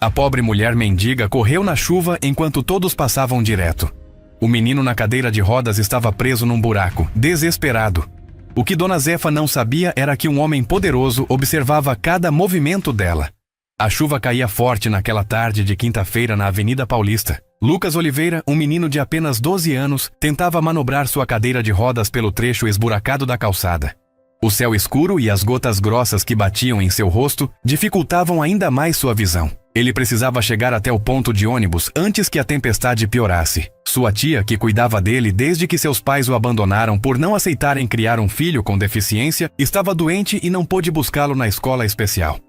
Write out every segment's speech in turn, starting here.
A pobre mulher mendiga correu na chuva enquanto todos passavam direto. O menino na cadeira de rodas estava preso num buraco, desesperado. O que Dona Zefa não sabia era que um homem poderoso observava cada movimento dela. A chuva caía forte naquela tarde de quinta-feira na Avenida Paulista. Lucas Oliveira, um menino de apenas 12 anos, tentava manobrar sua cadeira de rodas pelo trecho esburacado da calçada. O céu escuro e as gotas grossas que batiam em seu rosto dificultavam ainda mais sua visão. Ele precisava chegar até o ponto de ônibus antes que a tempestade piorasse. Sua tia, que cuidava dele desde que seus pais o abandonaram por não aceitarem criar um filho com deficiência, estava doente e não pôde buscá-lo na escola especial.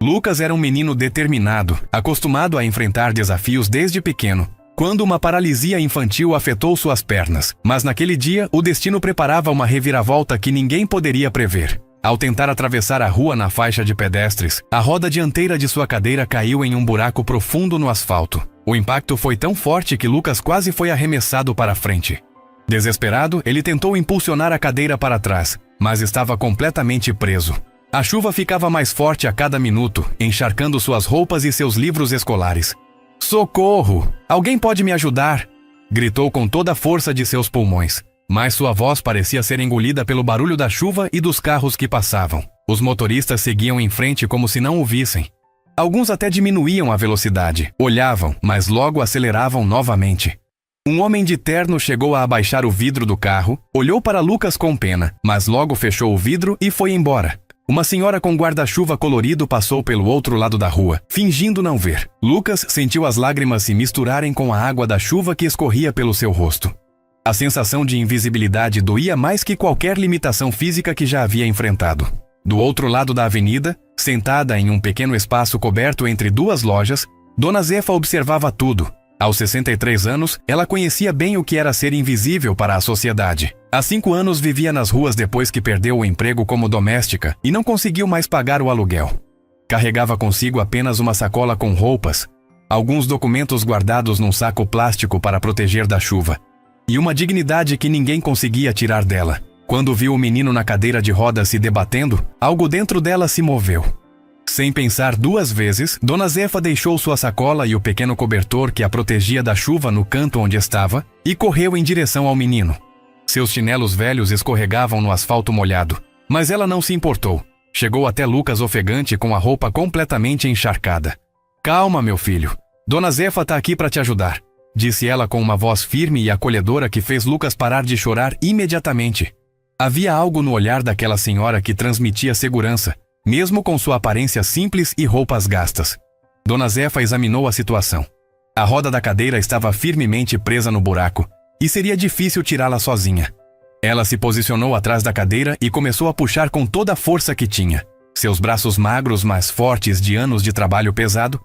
Lucas era um menino determinado, acostumado a enfrentar desafios desde pequeno, quando uma paralisia infantil afetou suas pernas. Mas naquele dia, o destino preparava uma reviravolta que ninguém poderia prever. Ao tentar atravessar a rua na faixa de pedestres, a roda dianteira de sua cadeira caiu em um buraco profundo no asfalto. O impacto foi tão forte que Lucas quase foi arremessado para frente. Desesperado, ele tentou impulsionar a cadeira para trás, mas estava completamente preso. A chuva ficava mais forte a cada minuto, encharcando suas roupas e seus livros escolares. "Socorro! Alguém pode me ajudar?" gritou com toda a força de seus pulmões. Mas sua voz parecia ser engolida pelo barulho da chuva e dos carros que passavam. Os motoristas seguiam em frente como se não o vissem. Alguns até diminuíam a velocidade, olhavam, mas logo aceleravam novamente. Um homem de terno chegou a abaixar o vidro do carro, olhou para Lucas com pena, mas logo fechou o vidro e foi embora. Uma senhora com guarda-chuva colorido passou pelo outro lado da rua, fingindo não ver. Lucas sentiu as lágrimas se misturarem com a água da chuva que escorria pelo seu rosto. A sensação de invisibilidade doía mais que qualquer limitação física que já havia enfrentado. Do outro lado da avenida, sentada em um pequeno espaço coberto entre duas lojas, Dona Zefa observava tudo. Aos 63 anos, ela conhecia bem o que era ser invisível para a sociedade. Há 5 anos vivia nas ruas depois que perdeu o emprego como doméstica e não conseguiu mais pagar o aluguel. Carregava consigo apenas uma sacola com roupas, alguns documentos guardados num saco plástico para proteger da chuva, e uma dignidade que ninguém conseguia tirar dela. Quando viu o menino na cadeira de rodas se debatendo, algo dentro dela se moveu. Sem pensar 2 vezes, Dona Zefa deixou sua sacola e o pequeno cobertor que a protegia da chuva no canto onde estava e correu em direção ao menino. Seus chinelos velhos escorregavam no asfalto molhado, mas ela não se importou. Chegou até Lucas ofegante com a roupa completamente encharcada. "Calma, meu filho. Dona Zefa está aqui para te ajudar", disse ela com uma voz firme e acolhedora que fez Lucas parar de chorar imediatamente. Havia algo no olhar daquela senhora que transmitia segurança, mesmo com sua aparência simples e roupas gastas. Dona Zefa examinou a situação. A roda da cadeira estava firmemente presa no buraco, e seria difícil tirá-la sozinha. Ela se posicionou atrás da cadeira e começou a puxar com toda a força que tinha. Seus braços magros, mas fortes de anos de trabalho pesado,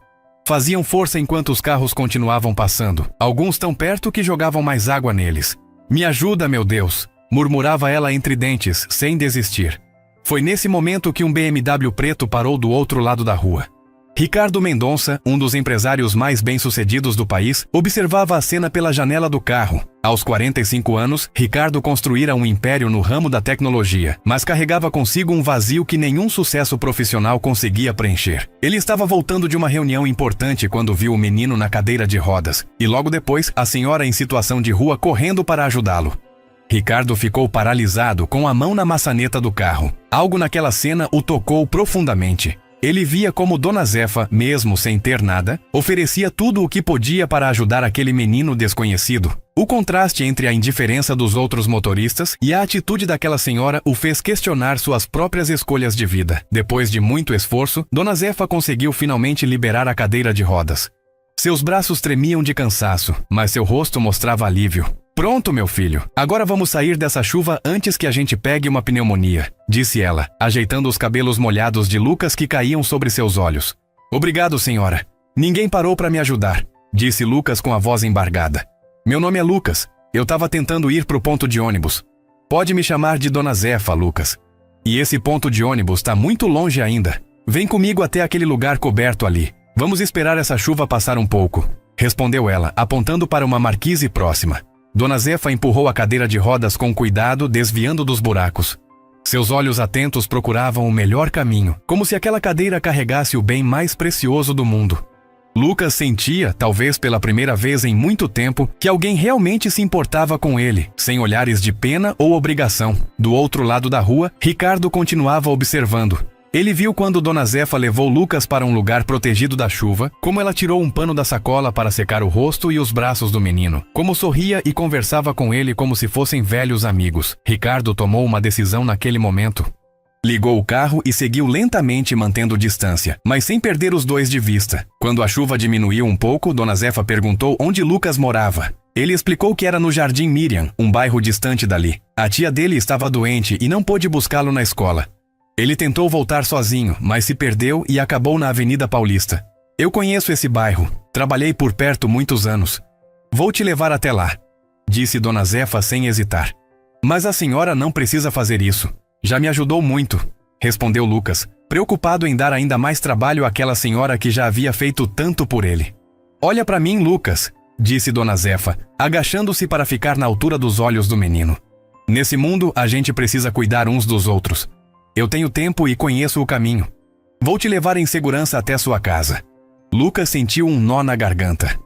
faziam força enquanto os carros continuavam passando, alguns tão perto que jogavam mais água neles. "Me ajuda, meu Deus!" murmurava ela entre dentes, sem desistir. Foi nesse momento que um BMW preto parou do outro lado da rua. Ricardo Mendonça, um dos empresários mais bem-sucedidos do país, observava a cena pela janela do carro. Aos 45 anos, Ricardo construíra um império no ramo da tecnologia, mas carregava consigo um vazio que nenhum sucesso profissional conseguia preencher. Ele estava voltando de uma reunião importante quando viu o menino na cadeira de rodas, e logo depois, a senhora em situação de rua correndo para ajudá-lo. Ricardo ficou paralisado, com a mão na maçaneta do carro. Algo naquela cena o tocou profundamente. Ele via como Dona Zefa, mesmo sem ter nada, oferecia tudo o que podia para ajudar aquele menino desconhecido. O contraste entre a indiferença dos outros motoristas e a atitude daquela senhora o fez questionar suas próprias escolhas de vida. Depois de muito esforço, Dona Zefa conseguiu finalmente liberar a cadeira de rodas. Seus braços tremiam de cansaço, mas seu rosto mostrava alívio. "Pronto, meu filho. Agora vamos sair dessa chuva antes que a gente pegue uma pneumonia", disse ela, ajeitando os cabelos molhados de Lucas que caíam sobre seus olhos. "Obrigado, senhora. Ninguém parou para me ajudar", disse Lucas com a voz embargada. "Meu nome é Lucas. Eu estava tentando ir pro ponto de ônibus. Pode me chamar de Dona Zefa, Lucas. E esse ponto de ônibus está muito longe ainda. Vem comigo até aquele lugar coberto ali. Vamos esperar essa chuva passar um pouco", respondeu ela, apontando para uma marquise próxima. Dona Zefa empurrou a cadeira de rodas com cuidado, desviando dos buracos. Seus olhos atentos procuravam o melhor caminho, como se aquela cadeira carregasse o bem mais precioso do mundo. Lucas sentia, talvez pela primeira vez em muito tempo, que alguém realmente se importava com ele, sem olhares de pena ou obrigação. Do outro lado da rua, Ricardo continuava observando. Ele viu quando Dona Zefa levou Lucas para um lugar protegido da chuva, como ela tirou um pano da sacola para secar o rosto e os braços do menino, como sorria e conversava com ele como se fossem velhos amigos. Ricardo tomou uma decisão naquele momento. Ligou o carro e seguiu lentamente mantendo distância, mas sem perder os dois de vista. Quando a chuva diminuiu um pouco, Dona Zefa perguntou onde Lucas morava. Ele explicou que era no Jardim Miriam, um bairro distante dali. A tia dele estava doente e não pôde buscá-lo na escola. Ele tentou voltar sozinho, mas se perdeu e acabou na Avenida Paulista. Eu conheço esse bairro. Trabalhei por perto muitos anos. Vou te levar até lá, disse Dona Zefa sem hesitar. Mas a senhora não precisa fazer isso. Já me ajudou muito, respondeu Lucas, preocupado em dar ainda mais trabalho àquela senhora que já havia feito tanto por ele. Olha para mim, Lucas, disse Dona Zefa, agachando-se para ficar na altura dos olhos do menino. Nesse mundo, a gente precisa cuidar uns dos outros. Eu tenho tempo e conheço o caminho. Vou te levar em segurança até sua casa. Lucas sentiu um nó na garganta.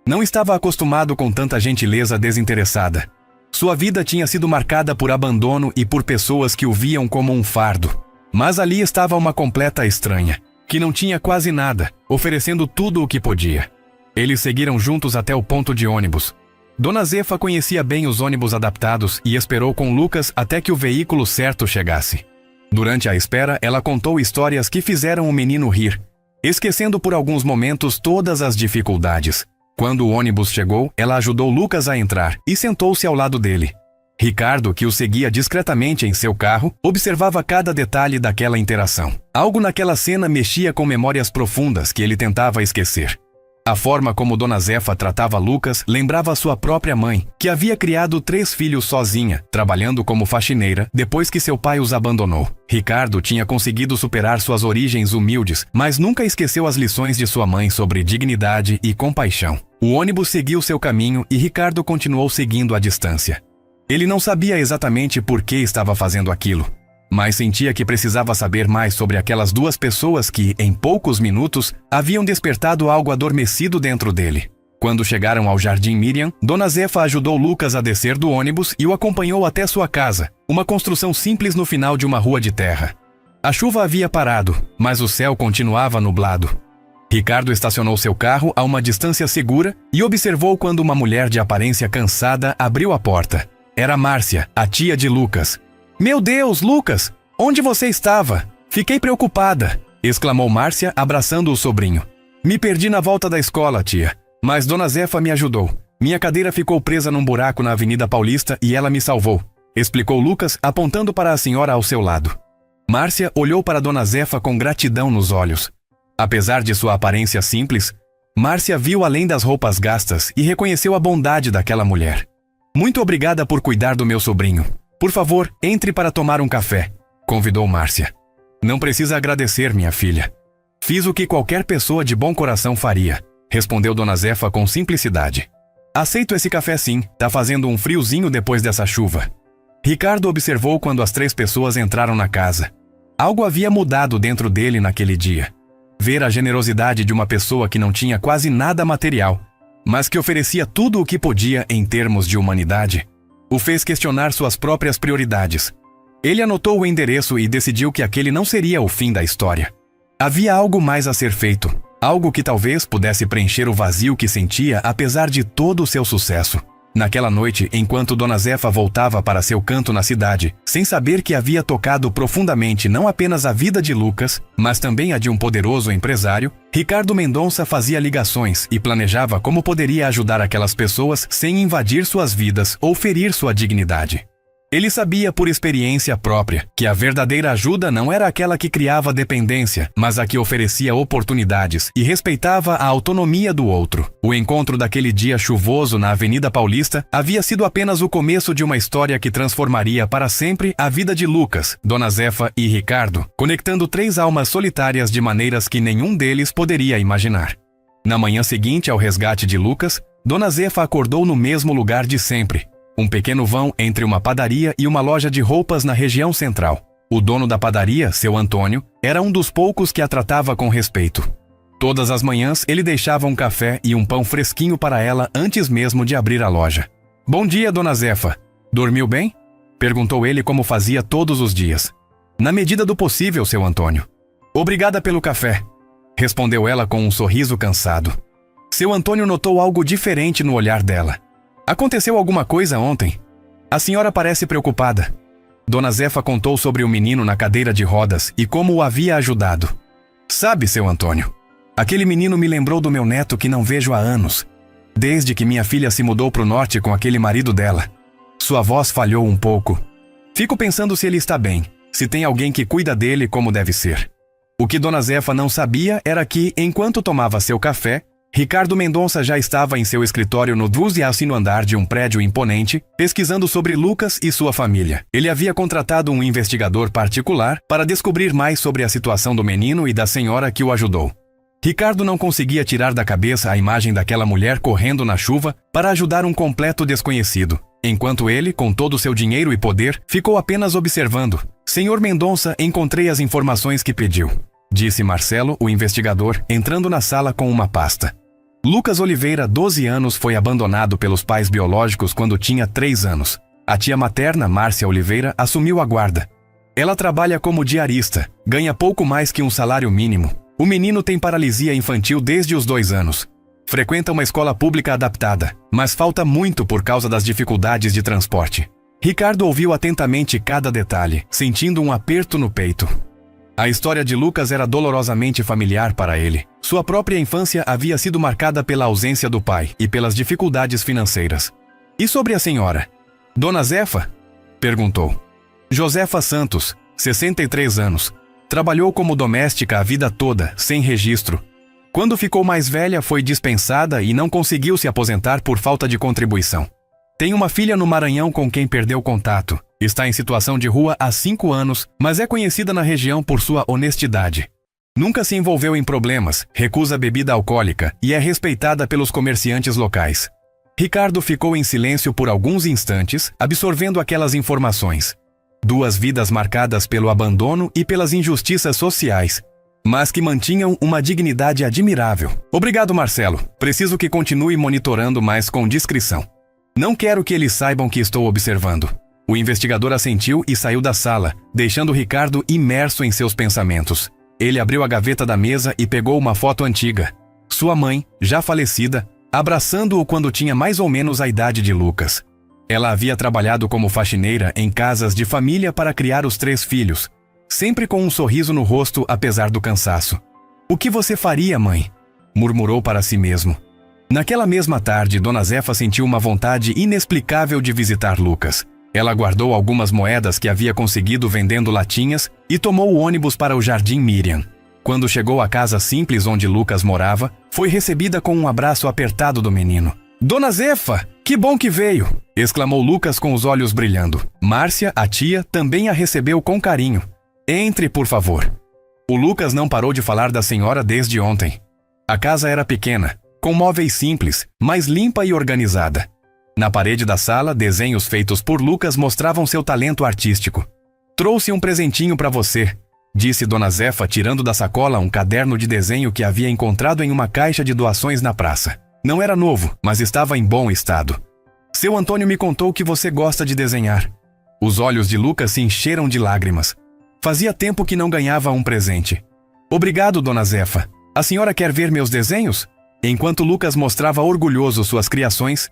Não estava acostumado com tanta gentileza desinteressada. Sua vida tinha sido marcada por abandono e por pessoas que o viam como um fardo. Mas ali estava uma completa estranha, que não tinha quase nada, oferecendo tudo o que podia. Eles seguiram juntos até o ponto de ônibus. Dona Zefa conhecia bem os ônibus adaptados e esperou com Lucas até que o veículo certo chegasse. Durante a espera, ela contou histórias que fizeram o menino rir, esquecendo por alguns momentos todas as dificuldades. Quando o ônibus chegou, ela ajudou Lucas a entrar e sentou-se ao lado dele. Ricardo, que o seguia discretamente em seu carro, observava cada detalhe daquela interação. Algo naquela cena mexia com memórias profundas que ele tentava esquecer. A forma como Dona Zefa tratava Lucas lembrava sua própria mãe, que havia criado 3 filhos sozinha, trabalhando como faxineira, depois que seu pai os abandonou. Ricardo tinha conseguido superar suas origens humildes, mas nunca esqueceu as lições de sua mãe sobre dignidade e compaixão. O ônibus seguiu seu caminho e Ricardo continuou seguindo à distância. Ele não sabia exatamente por que estava fazendo aquilo, mas sentia que precisava saber mais sobre aquelas 2 pessoas que, em poucos minutos, haviam despertado algo adormecido dentro dele. Quando chegaram ao Jardim Miriam, Dona Zefa ajudou Lucas a descer do ônibus e o acompanhou até sua casa, uma construção simples no final de uma rua de terra. A chuva havia parado, mas o céu continuava nublado. Ricardo estacionou seu carro a uma distância segura e observou quando uma mulher de aparência cansada abriu a porta. Era Márcia, a tia de Lucas. Meu Deus, Lucas! Onde você estava? Fiquei preocupada, exclamou Márcia, abraçando o sobrinho. Me perdi na volta da escola, tia, mas Dona Zefa me ajudou. Minha cadeira ficou presa num buraco na Avenida Paulista e ela me salvou, explicou Lucas, apontando para a senhora ao seu lado. Márcia olhou para Dona Zefa com gratidão nos olhos. Apesar de sua aparência simples, Márcia viu além das roupas gastas e reconheceu a bondade daquela mulher. Muito obrigada por cuidar do meu sobrinho. Por favor, entre para tomar um café, convidou Márcia. Não precisa agradecer, minha filha. Fiz o que qualquer pessoa de bom coração faria, respondeu Dona Zefa com simplicidade. Aceito esse café sim, tá fazendo um friozinho depois dessa chuva. Ricardo observou quando as 3 pessoas entraram na casa. Algo havia mudado dentro dele naquele dia. Ver a generosidade de uma pessoa que não tinha quase nada material, mas que oferecia tudo o que podia em termos de humanidade, o fez questionar suas próprias prioridades. Ele anotou o endereço e decidiu que aquele não seria o fim da história. Havia algo mais a ser feito, algo que talvez pudesse preencher o vazio que sentia apesar de todo o seu sucesso. Naquela noite, enquanto Dona Zefa voltava para seu canto na cidade, sem saber que havia tocado profundamente não apenas a vida de Lucas, mas também a de um poderoso empresário, Ricardo Mendonça fazia ligações e planejava como poderia ajudar aquelas pessoas sem invadir suas vidas ou ferir sua dignidade. Ele sabia por experiência própria que a verdadeira ajuda não era aquela que criava dependência, mas a que oferecia oportunidades e respeitava a autonomia do outro. O encontro daquele dia chuvoso na Avenida Paulista havia sido apenas o começo de uma história que transformaria para sempre a vida de Lucas, Dona Zefa e Ricardo, conectando 3 almas solitárias de maneiras que nenhum deles poderia imaginar. Na manhã seguinte ao resgate de Lucas, Dona Zefa acordou no mesmo lugar de sempre. Um pequeno vão entre uma padaria e uma loja de roupas na região central. O dono da padaria, seu Antônio, era um dos poucos que a tratava com respeito. Todas as manhãs ele deixava um café e um pão fresquinho para ela antes mesmo de abrir a loja. Bom dia, Dona Zefa. Dormiu bem? Perguntou ele como fazia todos os dias. Na medida do possível, seu Antônio. Obrigada pelo café, respondeu ela com um sorriso cansado. Seu Antônio notou algo diferente no olhar dela. Aconteceu alguma coisa ontem? A senhora parece preocupada. Dona Zefa contou sobre o menino na cadeira de rodas e como o havia ajudado. Sabe, seu Antônio, aquele menino me lembrou do meu neto que não vejo há anos, desde que minha filha se mudou para o norte com aquele marido dela. Sua voz falhou um pouco. Fico pensando se ele está bem, se tem alguém que cuida dele como deve ser. O que Dona Zefa não sabia era que, enquanto tomava seu café, Ricardo Mendonça já estava em seu escritório no 12º andar de um prédio imponente, pesquisando sobre Lucas e sua família. Ele havia contratado um investigador particular para descobrir mais sobre a situação do menino e da senhora que o ajudou. Ricardo não conseguia tirar da cabeça a imagem daquela mulher correndo na chuva para ajudar um completo desconhecido, enquanto ele, com todo o seu dinheiro e poder, ficou apenas observando. Senhor Mendonça, encontrei as informações que pediu, disse Marcelo, o investigador, entrando na sala com uma pasta. Lucas Oliveira, 12 anos, foi abandonado pelos pais biológicos quando tinha 3 anos. A tia materna, Márcia Oliveira, assumiu a guarda. Ela trabalha como diarista, ganha pouco mais que um salário mínimo. O menino tem paralisia infantil desde os 2 anos. Frequenta uma escola pública adaptada, mas falta muito por causa das dificuldades de transporte. Ricardo ouviu atentamente cada detalhe, sentindo um aperto no peito. A história de Lucas era dolorosamente familiar para ele. Sua própria infância havia sido marcada pela ausência do pai e pelas dificuldades financeiras. E sobre a senhora? Dona Zefa? Perguntou. Josefa Santos, 63 anos. Trabalhou como doméstica a vida toda, sem registro. Quando ficou mais velha, foi dispensada e não conseguiu se aposentar por falta de contribuição. Tem uma filha no Maranhão com quem perdeu contato. Está em situação de rua há 5 anos, mas é conhecida na região por sua honestidade. Nunca se envolveu em problemas, recusa bebida alcoólica e é respeitada pelos comerciantes locais. Ricardo ficou em silêncio por alguns instantes, absorvendo aquelas informações. 2 vidas marcadas pelo abandono e pelas injustiças sociais, mas que mantinham uma dignidade admirável. Obrigado, Marcelo. Preciso que continue monitorando mais com discrição. Não quero que eles saibam que estou observando. O investigador assentiu e saiu da sala, deixando Ricardo imerso em seus pensamentos. Ele abriu a gaveta da mesa e pegou uma foto antiga. Sua mãe, já falecida, abraçando-o quando tinha mais ou menos a idade de Lucas. Ela havia trabalhado como faxineira em casas de família para criar os 3 filhos, sempre com um sorriso no rosto apesar do cansaço. O que você faria, mãe? Murmurou para si mesmo. Naquela mesma tarde, Dona Zefa sentiu uma vontade inexplicável de visitar Lucas. Ela guardou algumas moedas que havia conseguido vendendo latinhas e tomou o ônibus para o Jardim Miriam. Quando chegou à casa simples onde Lucas morava, foi recebida com um abraço apertado do menino. Dona Zefa, que bom que veio! Exclamou Lucas com os olhos brilhando. Márcia, a tia, também a recebeu com carinho. Entre, por favor. O Lucas não parou de falar da senhora desde ontem. A casa era pequena, com móveis simples, mas limpa e organizada. Na parede da sala, desenhos feitos por Lucas mostravam seu talento artístico. Trouxe um presentinho para você, disse Dona Zefa, tirando da sacola um caderno de desenho que havia encontrado em uma caixa de doações na praça. Não era novo, mas estava em bom estado. Seu Antônio me contou que você gosta de desenhar. Os olhos de Lucas se encheram de lágrimas. Fazia tempo que não ganhava um presente. Obrigado, Dona Zefa. A senhora quer ver meus desenhos? Enquanto Lucas mostrava orgulhoso suas criações,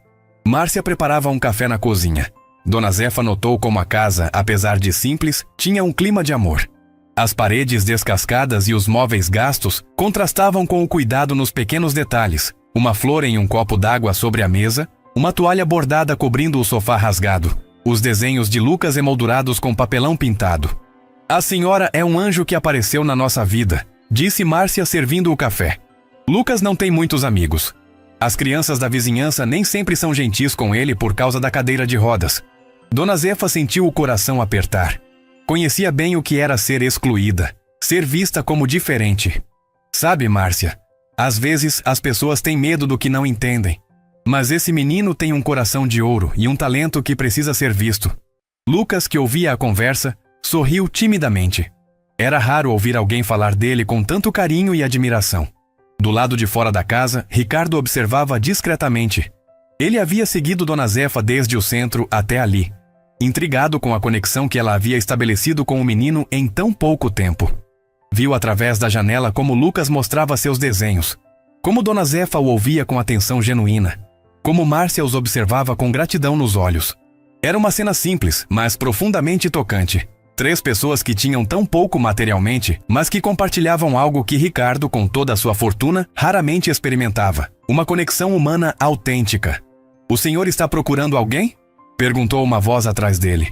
Márcia preparava um café na cozinha. Dona Zefa notou como a casa, apesar de simples, tinha um clima de amor. As paredes descascadas e os móveis gastos contrastavam com o cuidado nos pequenos detalhes. Uma flor em um copo d'água sobre a mesa, uma toalha bordada cobrindo o sofá rasgado, os desenhos de Lucas emoldurados com papelão pintado. A senhora é um anjo que apareceu na nossa vida, disse Márcia servindo o café. Lucas não tem muitos amigos. As crianças da vizinhança nem sempre são gentis com ele por causa da cadeira de rodas. Dona Zefa sentiu o coração apertar. Conhecia bem o que era ser excluída, ser vista como diferente. Sabe, Márcia, às vezes as pessoas têm medo do que não entendem. Mas esse menino tem um coração de ouro e um talento que precisa ser visto. Lucas, que ouvia a conversa, sorriu timidamente. Era raro ouvir alguém falar dele com tanto carinho e admiração. Do lado de fora da casa, Ricardo observava discretamente. Ele havia seguido Dona Zefa desde o centro até ali, intrigado com a conexão que ela havia estabelecido com o menino em tão pouco tempo. Viu através da janela como Lucas mostrava seus desenhos, como Dona Zefa o ouvia com atenção genuína, como Márcia os observava com gratidão nos olhos. Era uma cena simples, mas profundamente tocante. 3 pessoas que tinham tão pouco materialmente, mas que compartilhavam algo que Ricardo, com toda a sua fortuna, raramente experimentava. Uma conexão humana autêntica. "O senhor está procurando alguém?" perguntou uma voz atrás dele.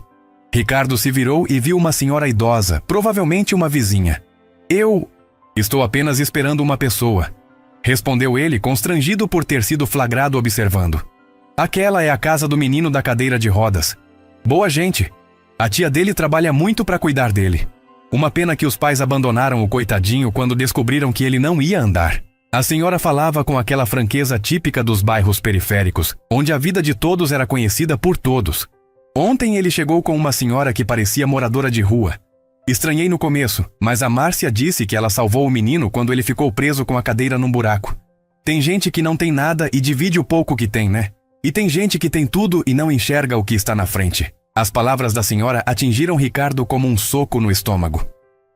Ricardo se virou e viu uma senhora idosa, provavelmente uma vizinha. "Eu estou apenas esperando uma pessoa", respondeu ele, constrangido por ter sido flagrado observando. "Aquela é a casa do menino da cadeira de rodas. Boa gente. A tia dele trabalha muito para cuidar dele. Uma pena que os pais abandonaram o coitadinho quando descobriram que ele não ia andar." A senhora falava com aquela franqueza típica dos bairros periféricos, onde a vida de todos era conhecida por todos. "Ontem ele chegou com uma senhora que parecia moradora de rua. Estranhei no começo, mas a Márcia disse que ela salvou o menino quando ele ficou preso com a cadeira num buraco. Tem gente que não tem nada e divide o pouco que tem, né? E tem gente que tem tudo e não enxerga o que está na frente." As palavras da senhora atingiram Ricardo como um soco no estômago.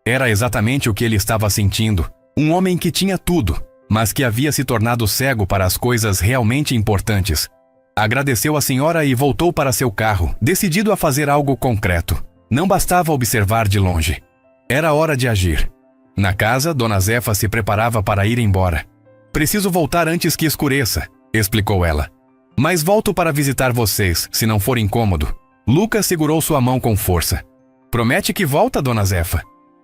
Era exatamente o que ele estava sentindo. Um homem que tinha tudo, mas que havia se tornado cego para as coisas realmente importantes. Agradeceu à senhora e voltou para seu carro, decidido a fazer algo concreto. Não bastava observar de longe. Era hora de agir. Na casa, Dona Zefa se preparava para ir embora. "Preciso voltar antes que escureça", explicou ela. "Mas volto para visitar vocês, se não for incômodo." Lucas segurou sua mão com força. "Promete que volta, Dona Zefa?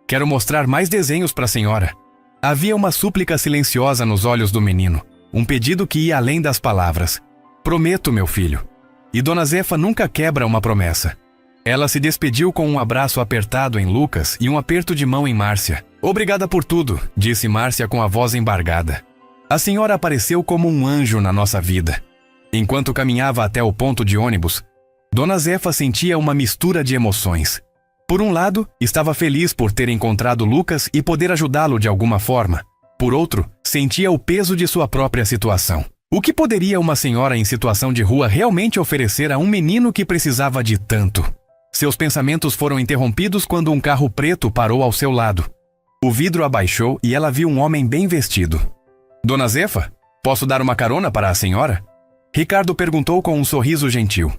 Quero mostrar mais desenhos para a senhora." Havia uma súplica silenciosa nos olhos do menino, um pedido que ia além das palavras. "Prometo, meu filho." E Dona Zefa nunca quebra uma promessa. Ela se despediu com um abraço apertado em Lucas e um aperto de mão em Márcia. "Obrigada por tudo", disse Márcia com a voz embargada. "A senhora apareceu como um anjo na nossa vida." Enquanto caminhava até o ponto de ônibus, Dona Zefa sentia uma mistura de emoções. Por um lado, estava feliz por ter encontrado Lucas e poder ajudá-lo de alguma forma. Por outro, sentia o peso de sua própria situação. O que poderia uma senhora em situação de rua realmente oferecer a um menino que precisava de tanto? Seus pensamentos foram interrompidos quando um carro preto parou ao seu lado. O vidro abaixou e ela viu um homem bem vestido. "Dona Zefa, posso dar uma carona para a senhora?" Ricardo perguntou com um sorriso gentil.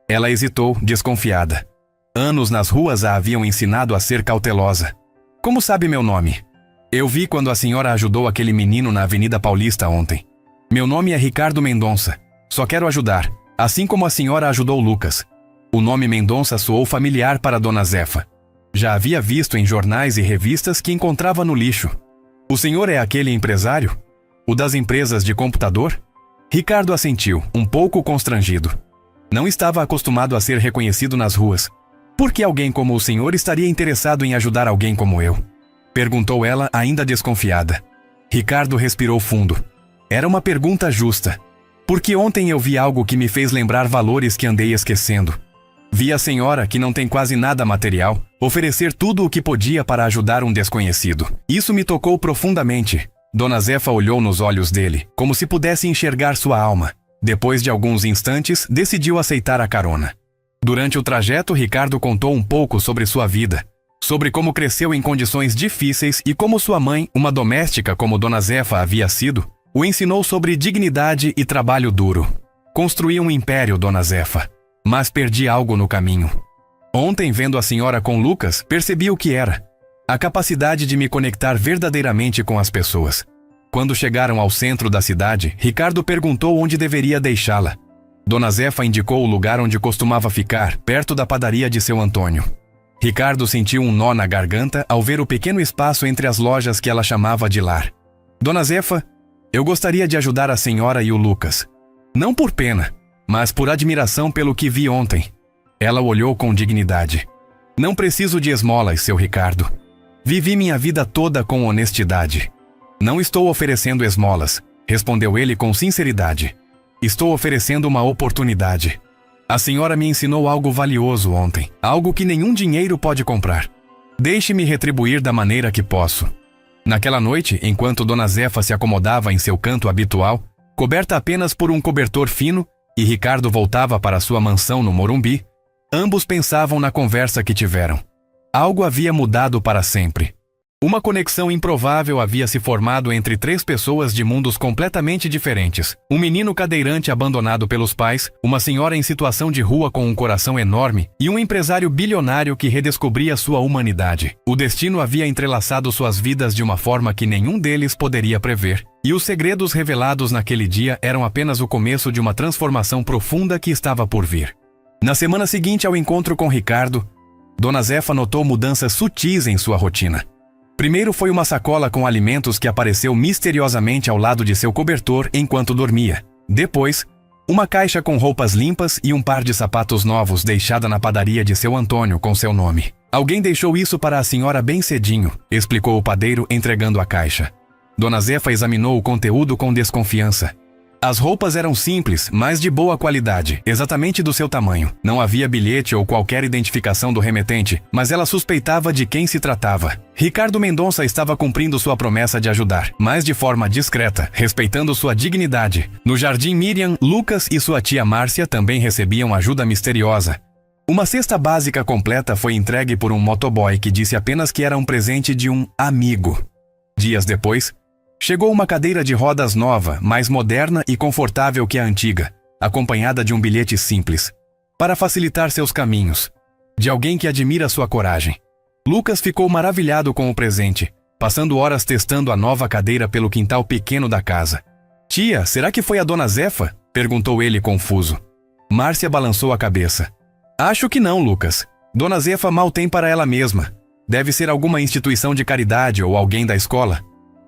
Ela hesitou, desconfiada. Anos nas ruas a haviam ensinado a ser cautelosa. "Como sabe meu nome?" "Eu vi quando a senhora ajudou aquele menino na Avenida Paulista ontem. Meu nome é Ricardo Mendonça. Só quero ajudar, assim como a senhora ajudou Lucas." O nome Mendonça soou familiar para Dona Zefa. Já havia visto em jornais e revistas que encontrava no lixo. "O senhor é aquele empresário? O das empresas de computador?" Ricardo assentiu, um pouco constrangido. Não estava acostumado a ser reconhecido nas ruas. "Por que alguém como o senhor estaria interessado em ajudar alguém como eu?" perguntou ela, ainda desconfiada. Ricardo respirou fundo. Era uma pergunta justa. "Porque ontem eu vi algo que me fez lembrar valores que andei esquecendo. Vi a senhora, que não tem quase nada material, oferecer tudo o que podia para ajudar um desconhecido. Isso me tocou profundamente." Dona Zefa olhou nos olhos dele, como se pudesse enxergar sua alma. Depois de alguns instantes, decidiu aceitar a carona. Durante o trajeto, Ricardo contou um pouco sobre sua vida, sobre como cresceu em condições difíceis e como sua mãe, uma doméstica como Dona Zefa havia sido, o ensinou sobre dignidade e trabalho duro. "Construí um império, Dona Zefa, mas perdi algo no caminho. Ontem, vendo a senhora com Lucas, percebi o que era: a capacidade de me conectar verdadeiramente com as pessoas." Quando chegaram ao centro da cidade, Ricardo perguntou onde deveria deixá-la. Dona Zefa indicou o lugar onde costumava ficar, perto da padaria de seu Antônio. Ricardo sentiu um nó na garganta ao ver o pequeno espaço entre as lojas que ela chamava de lar. "Dona Zefa, eu gostaria de ajudar a senhora e o Lucas. Não por pena, mas por admiração pelo que vi ontem." Ela olhou com dignidade. "Não preciso de esmolas, seu Ricardo. Vivi minha vida toda com honestidade." "Não estou oferecendo esmolas", respondeu ele com sinceridade. "Estou oferecendo uma oportunidade. A senhora me ensinou algo valioso ontem, algo que nenhum dinheiro pode comprar. Deixe-me retribuir da maneira que posso." Naquela noite, enquanto Dona Zefa se acomodava em seu canto habitual, coberta apenas por um cobertor fino, e Ricardo voltava para sua mansão no Morumbi, ambos pensavam na conversa que tiveram. Algo havia mudado para sempre. Uma conexão improvável havia se formado entre três pessoas de mundos completamente diferentes. Um menino cadeirante abandonado pelos pais, uma senhora em situação de rua com um coração enorme e um empresário bilionário que redescobria sua humanidade. O destino havia entrelaçado suas vidas de uma forma que nenhum deles poderia prever, e os segredos revelados naquele dia eram apenas o começo de uma transformação profunda que estava por vir. Na semana seguinte ao encontro com Ricardo, Dona Zefa notou mudanças sutis em sua rotina. Primeiro foi uma sacola com alimentos que apareceu misteriosamente ao lado de seu cobertor enquanto dormia. Depois, uma caixa com roupas limpas e um par de sapatos novos deixada na padaria de seu Antônio com seu nome. Alguém deixou isso para a senhora bem cedinho, explicou o padeiro entregando a caixa. Dona Zefa examinou o conteúdo com desconfiança. As roupas eram simples, mas de boa qualidade, exatamente do seu tamanho. Não havia bilhete ou qualquer identificação do remetente, mas ela suspeitava de quem se tratava. Ricardo Mendonça estava cumprindo sua promessa de ajudar, mas de forma discreta, respeitando sua dignidade. No jardim Miriam, Lucas e sua tia Márcia também recebiam ajuda misteriosa. Uma cesta básica completa foi entregue por um motoboy que disse apenas que era um presente de um amigo. Dias depois, chegou uma cadeira de rodas nova, mais moderna e confortável que a antiga, acompanhada de um bilhete simples, para facilitar seus caminhos, de alguém que admira sua coragem. Lucas ficou maravilhado com o presente, passando horas testando a nova cadeira pelo quintal pequeno da casa. Tia, será que foi a Dona Zefa? Perguntou ele confuso. Márcia balançou a cabeça. Acho que não, Lucas. Dona Zefa mal tem para ela mesma. Deve ser alguma instituição de caridade ou alguém da escola.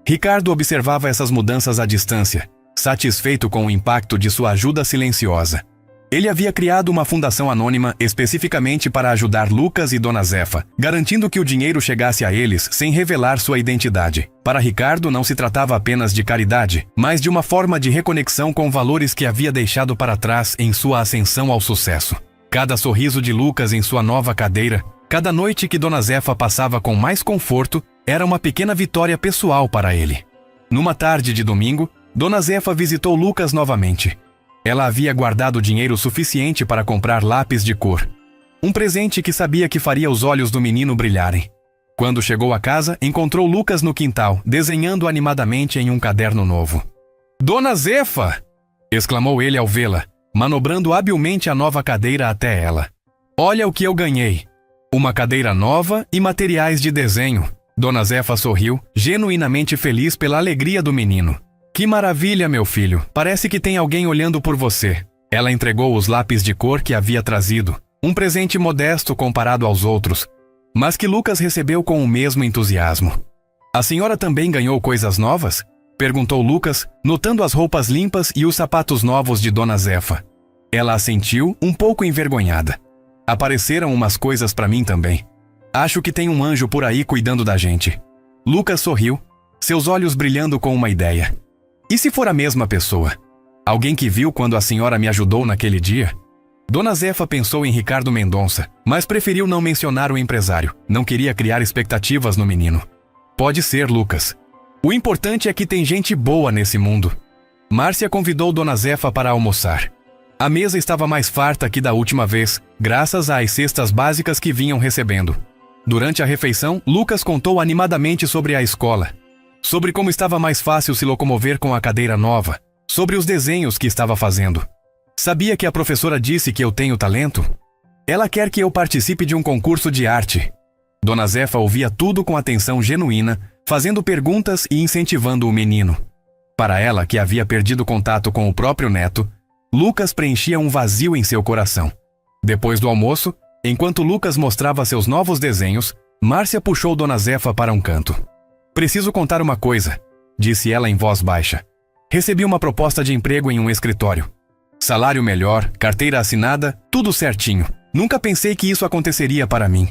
Ricardo observava essas mudanças à distância, satisfeito com o impacto de sua ajuda silenciosa. Ele havia criado uma fundação anônima especificamente para ajudar Lucas e Dona Zefa, garantindo que o dinheiro chegasse a eles sem revelar sua identidade. Para Ricardo não se tratava apenas de caridade, mas de uma forma de reconexão com valores que havia deixado para trás em sua ascensão ao sucesso. Cada sorriso de Lucas em sua nova cadeira, cada noite que Dona Zefa passava com mais conforto, era uma pequena vitória pessoal para ele. Numa tarde de domingo, Dona Zefa visitou Lucas novamente. Ela havia guardado dinheiro suficiente para comprar lápis de cor. Um presente que sabia que faria os olhos do menino brilharem. Quando chegou a casa, encontrou Lucas no quintal, desenhando animadamente em um caderno novo. Dona Zefa! Exclamou ele ao vê-la, manobrando habilmente a nova cadeira até ela. Olha o que eu ganhei! Uma cadeira nova e materiais de desenho. Dona Zefa sorriu, genuinamente feliz pela alegria do menino. Que maravilha, meu filho. Parece que tem alguém olhando por você. Ela entregou os lápis de cor que havia trazido. Um presente modesto comparado aos outros, mas que Lucas recebeu com o mesmo entusiasmo. A senhora também ganhou coisas novas? Perguntou Lucas, notando as roupas limpas e os sapatos novos de Dona Zefa. Ela assentiu, um pouco envergonhada. Apareceram umas coisas para mim também. Acho que tem um anjo por aí cuidando da gente. Lucas sorriu, seus olhos brilhando com uma ideia. E se for a mesma pessoa? Alguém que viu quando a senhora me ajudou naquele dia? Dona Zefa pensou em Ricardo Mendonça, mas preferiu não mencionar o empresário. Não queria criar expectativas no menino. Pode ser, Lucas. O importante é que tem gente boa nesse mundo. Márcia convidou Dona Zefa para almoçar. A mesa estava mais farta que da última vez, graças às cestas básicas que vinham recebendo. Durante a refeição, Lucas contou animadamente sobre a escola, sobre como estava mais fácil se locomover com a cadeira nova, sobre os desenhos que estava fazendo. Sabia que a professora disse que eu tenho talento? Ela quer que eu participe de um concurso de arte. Dona Zefa ouvia tudo com atenção genuína, fazendo perguntas e incentivando o menino. Para ela, que havia perdido contato com o próprio neto, Lucas preenchia um vazio em seu coração. Depois do almoço, enquanto Lucas mostrava seus novos desenhos, Márcia puxou Dona Zefa para um canto. Preciso contar uma coisa, disse ela em voz baixa. Recebi uma proposta de emprego em um escritório. Salário melhor, carteira assinada, tudo certinho. Nunca pensei que isso aconteceria para mim.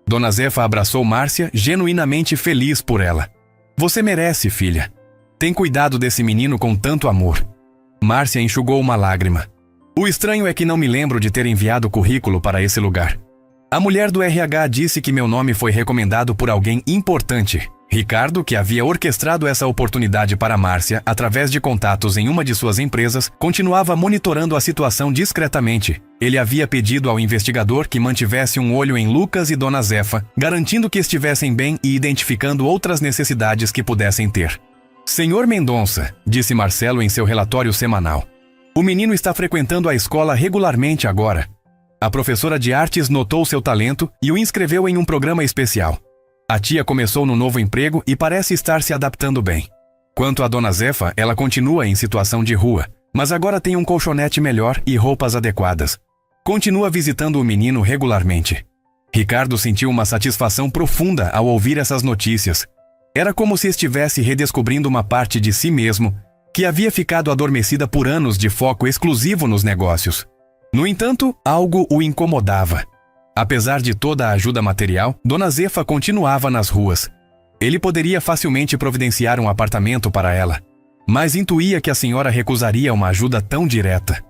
Dona Zefa abraçou Márcia, genuinamente feliz por ela. Você merece, filha. Tem cuidado desse menino com tanto amor. Márcia enxugou uma lágrima. O estranho é que não me lembro de ter enviado currículo para esse lugar. A mulher do RH disse que meu nome foi recomendado por alguém importante. Ricardo, que havia orquestrado essa oportunidade para Márcia através de contatos em uma de suas empresas, continuava monitorando a situação discretamente. Ele havia pedido ao investigador que mantivesse um olho em Lucas e Dona Zefa, garantindo que estivessem bem e identificando outras necessidades que pudessem ter. Senhor Mendonça, disse Marcelo em seu relatório semanal. O menino está frequentando a escola regularmente agora. A professora de artes notou seu talento e o inscreveu em um programa especial. A tia começou no novo emprego e parece estar se adaptando bem. Quanto a Dona Zefa, ela continua em situação de rua, mas agora tem um colchonete melhor e roupas adequadas. Continua visitando o menino regularmente. Ricardo sentiu uma satisfação profunda ao ouvir essas notícias. Era como se estivesse redescobrindo uma parte de si mesmo que havia ficado adormecida por anos de foco exclusivo nos negócios. No entanto, algo o incomodava. Apesar de toda a ajuda material, Dona Zefa continuava nas ruas. Ele poderia facilmente providenciar um apartamento para ela, mas intuía que a senhora recusaria uma ajuda tão direta.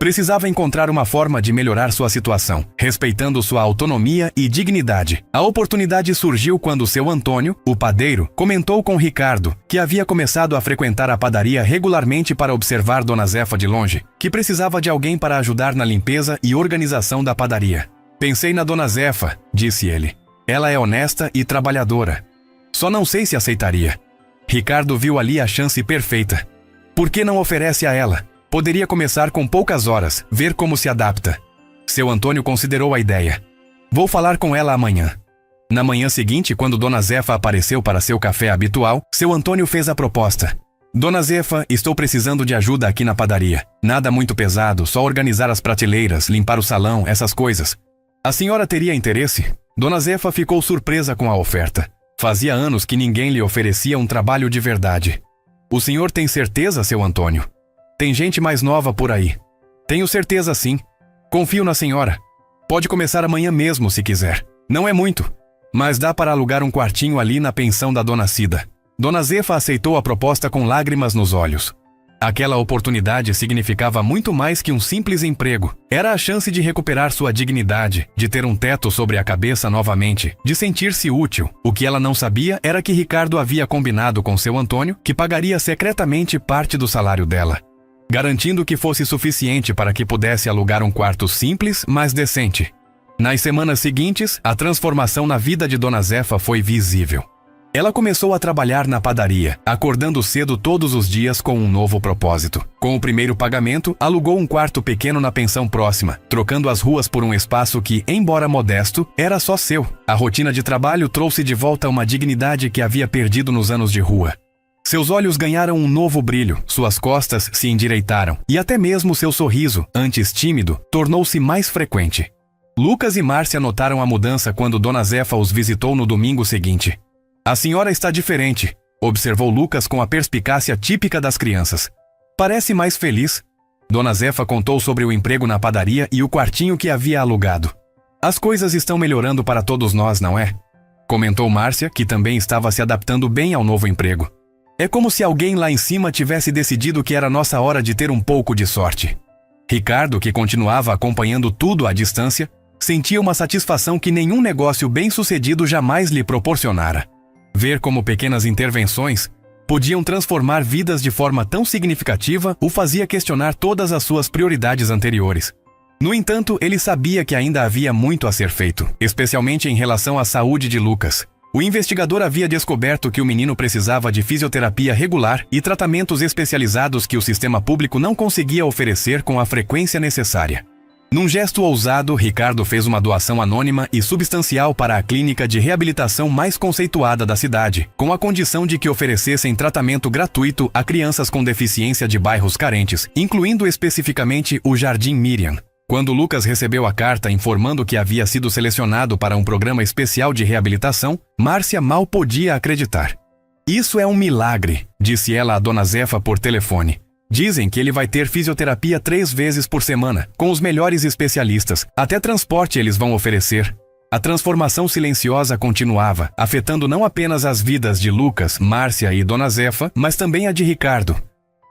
Precisava encontrar uma forma de melhorar sua situação, respeitando sua autonomia e dignidade. A oportunidade surgiu quando seu Antônio, o padeiro, comentou com Ricardo que havia começado a frequentar a padaria regularmente para observar Dona Zefa de longe, que precisava de alguém para ajudar na limpeza e organização da padaria. Pensei na Dona Zefa, disse ele. Ela é honesta e trabalhadora. Só não sei se aceitaria. Ricardo viu ali a chance perfeita. Por que não oferece a ela? Poderia começar com poucas horas, ver como se adapta. Seu Antônio considerou a ideia. Vou falar com ela amanhã. Na manhã seguinte, quando Dona Zefa apareceu para seu café habitual, seu Antônio fez a proposta. Dona Zefa, estou precisando de ajuda aqui na padaria. Nada muito pesado, só organizar as prateleiras, limpar o salão, essas coisas. A senhora teria interesse? Dona Zefa ficou surpresa com a oferta. Fazia anos que ninguém lhe oferecia um trabalho de verdade. O senhor tem certeza, seu Antônio? Tem gente mais nova por aí. Tenho certeza sim. Confio na senhora. Pode começar amanhã mesmo se quiser. Não é muito, mas dá para alugar um quartinho ali na pensão da Dona Cida. Dona Zefa aceitou a proposta com lágrimas nos olhos. Aquela oportunidade significava muito mais que um simples emprego. Era a chance de recuperar sua dignidade, de ter um teto sobre a cabeça novamente, de sentir-se útil. O que ela não sabia era que Ricardo havia combinado com seu Antônio que pagaria secretamente parte do salário dela, garantindo que fosse suficiente para que pudesse alugar um quarto simples, mas decente. Nas semanas seguintes, a transformação na vida de Dona Zefa foi visível. Ela começou a trabalhar na padaria, acordando cedo todos os dias com um novo propósito. Com o primeiro pagamento, alugou um quarto pequeno na pensão próxima, trocando as ruas por um espaço que, embora modesto, era só seu. A rotina de trabalho trouxe de volta uma dignidade que havia perdido nos anos de rua. Seus olhos ganharam um novo brilho, suas costas se endireitaram, e até mesmo seu sorriso, antes tímido, tornou-se mais frequente. Lucas e Márcia notaram a mudança quando Dona Zefa os visitou no domingo seguinte. A senhora está diferente, observou Lucas com a perspicácia típica das crianças. Parece mais feliz. Dona Zefa contou sobre o emprego na padaria e o quartinho que havia alugado. As coisas estão melhorando para todos nós, não é? Comentou Márcia, que também estava se adaptando bem ao novo emprego. É como se alguém lá em cima tivesse decidido que era nossa hora de ter um pouco de sorte. Ricardo, que continuava acompanhando tudo à distância, sentia uma satisfação que nenhum negócio bem-sucedido jamais lhe proporcionara. Ver como pequenas intervenções podiam transformar vidas de forma tão significativa o fazia questionar todas as suas prioridades anteriores. No entanto, ele sabia que ainda havia muito a ser feito, especialmente em relação à saúde de Lucas. O investigador havia descoberto que o menino precisava de fisioterapia regular e tratamentos especializados que o sistema público não conseguia oferecer com a frequência necessária. Num gesto ousado, Ricardo fez uma doação anônima e substancial para a clínica de reabilitação mais conceituada da cidade, com a condição de que oferecessem tratamento gratuito a crianças com deficiência de bairros carentes, incluindo especificamente o Jardim Miriam. Quando Lucas recebeu a carta informando que havia sido selecionado para um programa especial de reabilitação, Márcia mal podia acreditar. Isso é um milagre, disse ela a Dona Zefa por telefone. Dizem que ele vai ter fisioterapia 3 vezes por semana, com os melhores especialistas. Até transporte eles vão oferecer. A transformação silenciosa continuava, afetando não apenas as vidas de Lucas, Márcia e Dona Zefa, mas também a de Ricardo.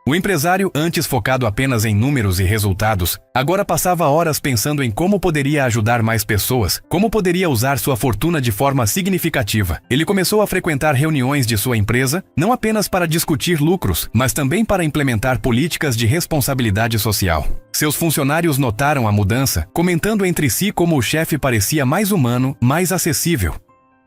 O empresário, antes focado apenas em números e resultados, agora passava horas pensando em como poderia ajudar mais pessoas, como poderia usar sua fortuna de forma significativa. Ele começou a frequentar reuniões de sua empresa, não apenas para discutir lucros, mas também para implementar políticas de responsabilidade social. Seus funcionários notaram a mudança, comentando entre si como o chefe parecia mais humano, mais acessível.